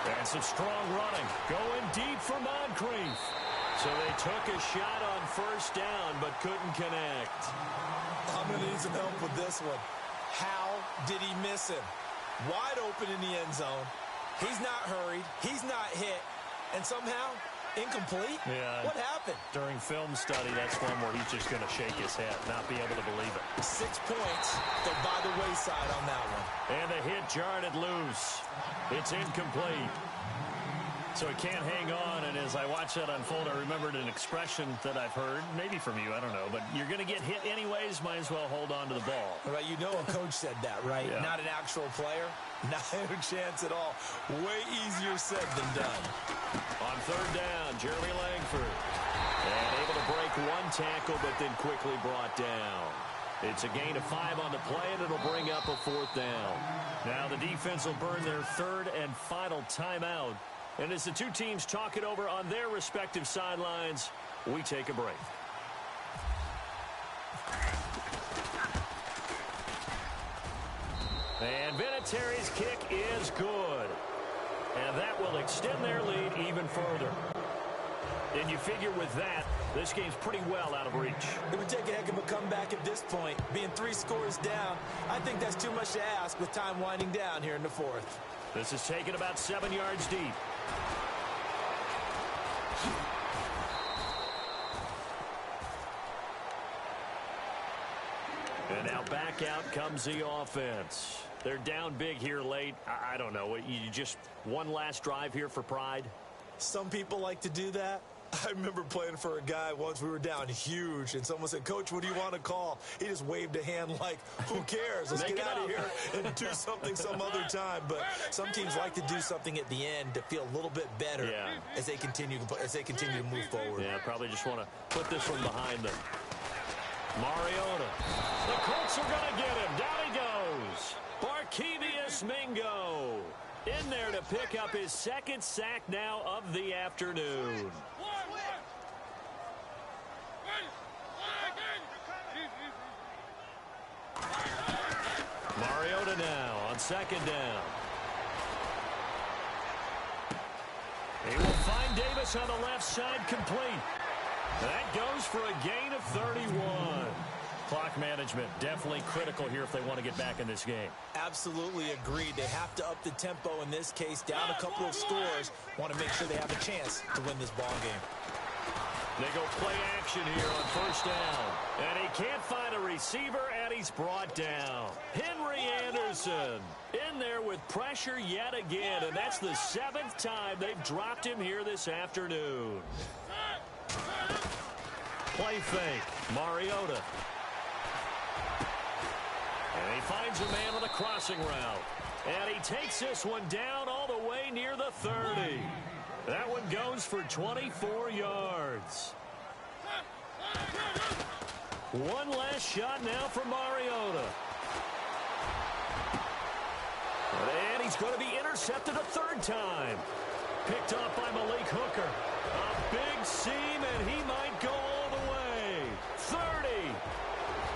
And some strong running. Going deep for Moncrief. So they took a shot on first down, but couldn't connect.
I'm going to need some help with this one. How did he miss him? Wide open in the end zone. He's not hurried. He's not hit. And somehow, incomplete?
Yeah.
What happened?
During film study, that's one where he's just going to shake his head, not be able to believe it.
6 points. They're by the wayside on that one.
And the hit jarred it loose. It's incomplete. So he can't hang on, and as I watch that unfold, I remembered an expression that I've heard, maybe from you, I don't know, but you're going to get hit anyways, might as well hold on to the ball.
Right, you know a coach said that, right?
Yeah.
Not an actual player. Not a chance at all. Way easier said than done.
On third down, Jeremy Langford. And able to break one tackle, but then quickly brought down. It's a gain of 5 on the play, and it'll bring up a fourth down. Now the defense will burn their third and final timeout. And as the two teams talk it over on their respective sidelines, we take a break. And Vinatieri's kick is good. And that will extend their lead even further. And you figure with that, this game's pretty well out of reach.
It would take a heck of a comeback at this point. Being 3 scores down, I think that's too much to ask with time winding down here in the fourth.
This is taken about 7 yards deep. And now back out comes the offense. They're down big here late. I don't know. You just one last drive here for pride?
Some people like to do that. I remember playing for a guy once. We were down huge, and someone said, "Coach, what do you want to call?" He just waved a hand like, who cares? Let's get out of here and do something some other time. But some teams like to do something at the end to feel a little bit better as they continue to move forward.
Yeah, probably just want to put this one behind them. Mariota. The Colts are going to get him. Down he goes. Barkevious Mingo in there to pick up his second sack now of the afternoon. Mariota now on second down. He will find Davis on the left side complete. That goes for a gain of 31. Clock management definitely critical here if they want to get back in this game.
Absolutely agreed. They have to up the tempo in this case, down a couple of scores. Want to make sure they have a chance to win this ball game.
They go play action here on first down. And he can't find a receiver, and he's brought down. Henry Anderson in there with pressure yet again, and that's the 7th time they've dropped him here this afternoon. Play fake, Mariota. And he finds a man on a crossing route. And he takes this one down all the way near the 30. That one goes for 24 yards. One last shot now for Mariota. And he's going to be intercepted a 3rd time. Picked off by Malik Hooker. A big seam, and he might go all the way. 30,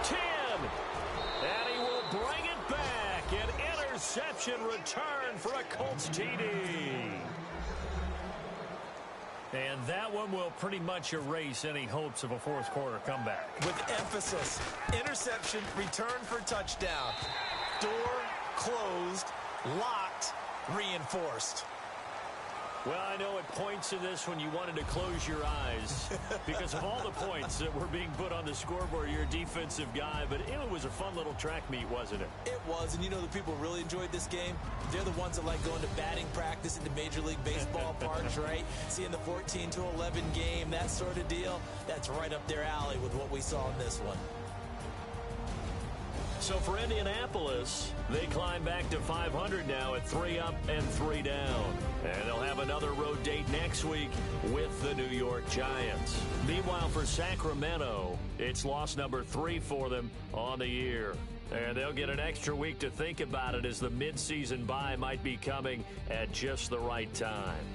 10, and he will bring it back. An interception return for a Colts TD. And that one will pretty much erase any hopes of a 4th quarter comeback.
With emphasis, interception, return for touchdown. Door closed, locked, reinforced.
Well, I know it points to this when you wanted to close your eyes because of all the points that were being put on the scoreboard. You're a defensive guy, but it was a fun little track meet, wasn't it?
It was, and you know the people really enjoyed this game? They're the ones that like going to batting practice at the Major League Baseball parks, right? Seeing the 14-11 game, that sort of deal, that's right up their alley with what we saw in this one.
So for Indianapolis, they climb back to 500 now at 3 up and 3 down. And they'll have another road date next week with the New York Giants. Meanwhile, for Sacramento, it's loss number 3 for them on the year. And they'll get an extra week to think about it as the midseason bye might be coming at just the right time.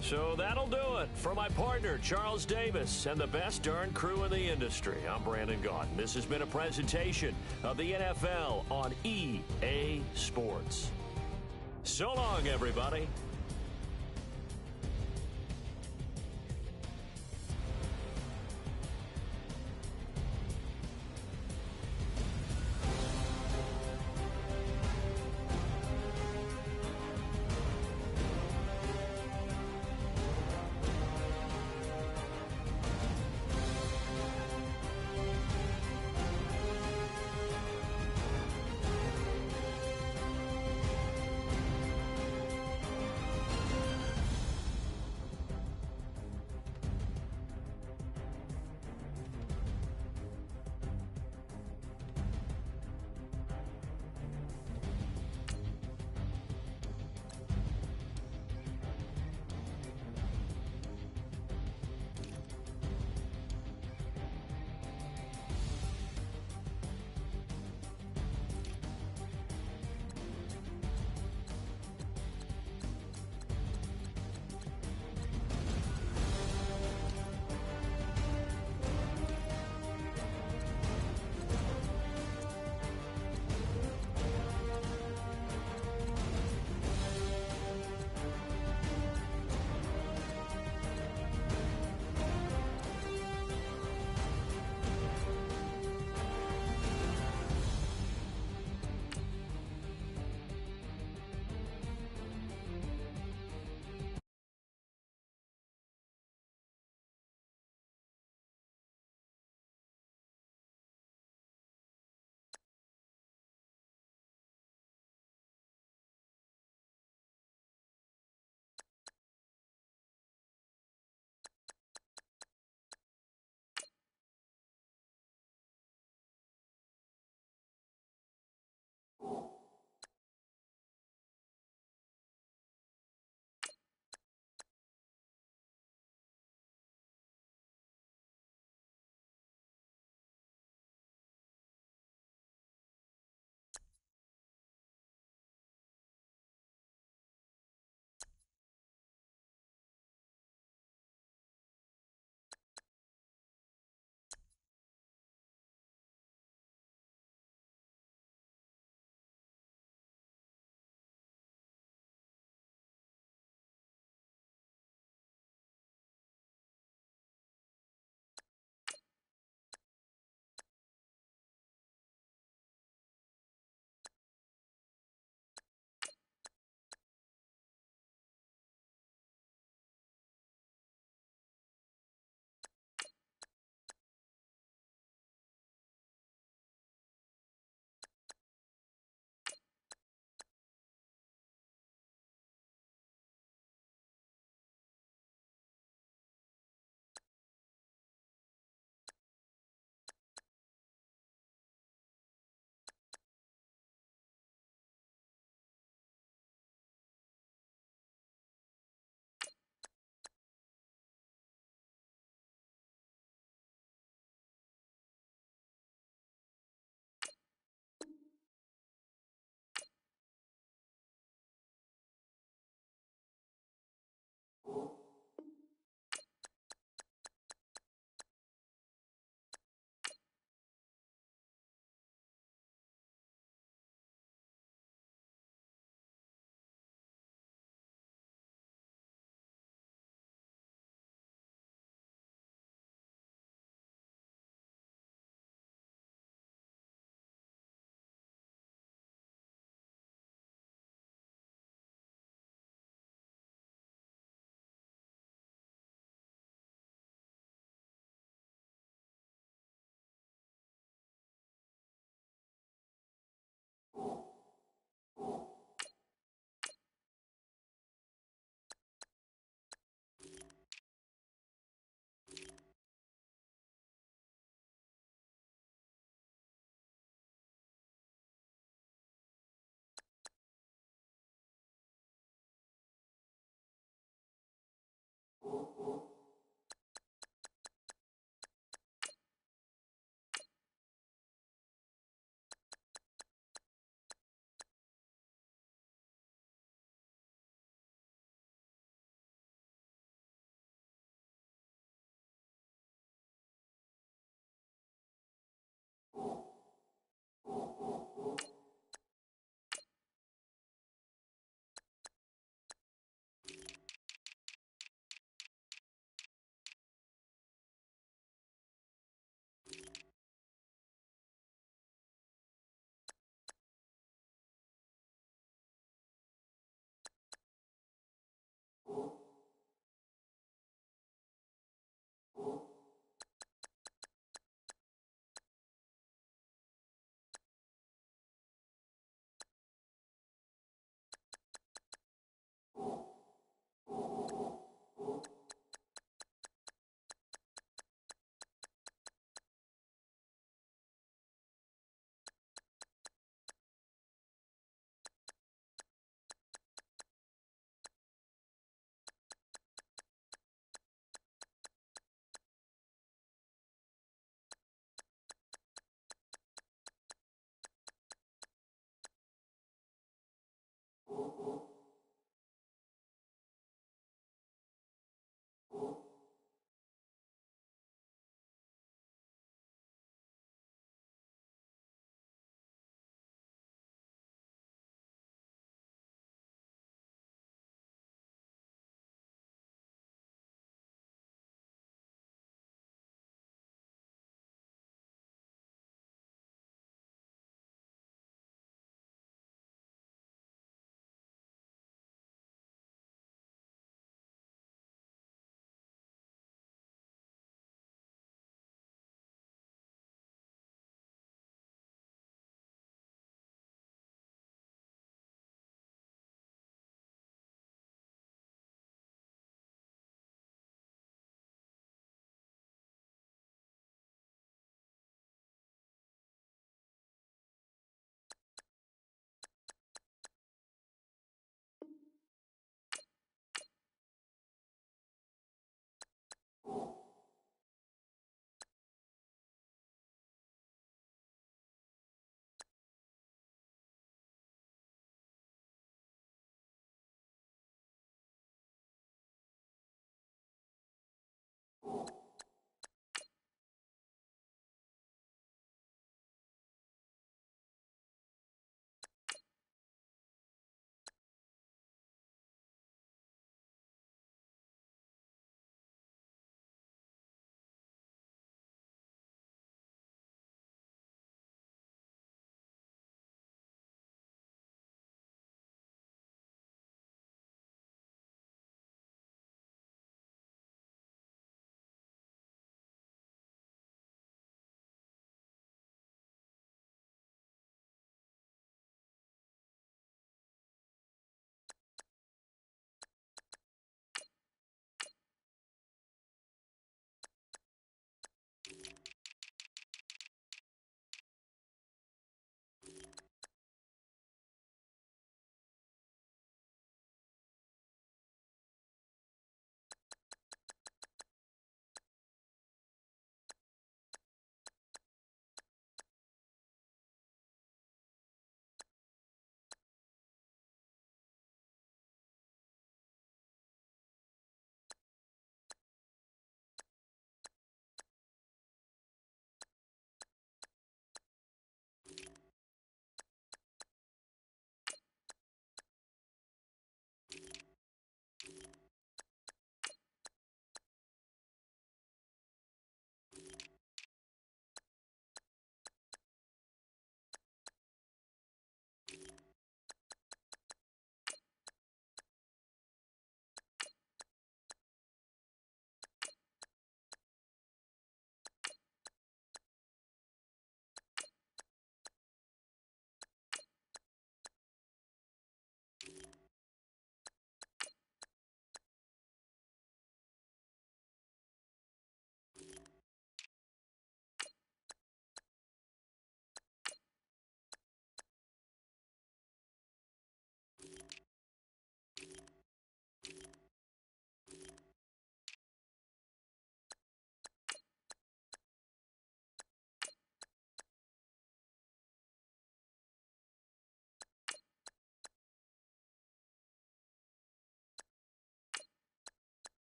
So that'll do it. For my partner, Charles Davis, and the best darn crew in the industry, I'm Brandon Gaudin. This has been a presentation of the NFL on EA Sports. So long, everybody.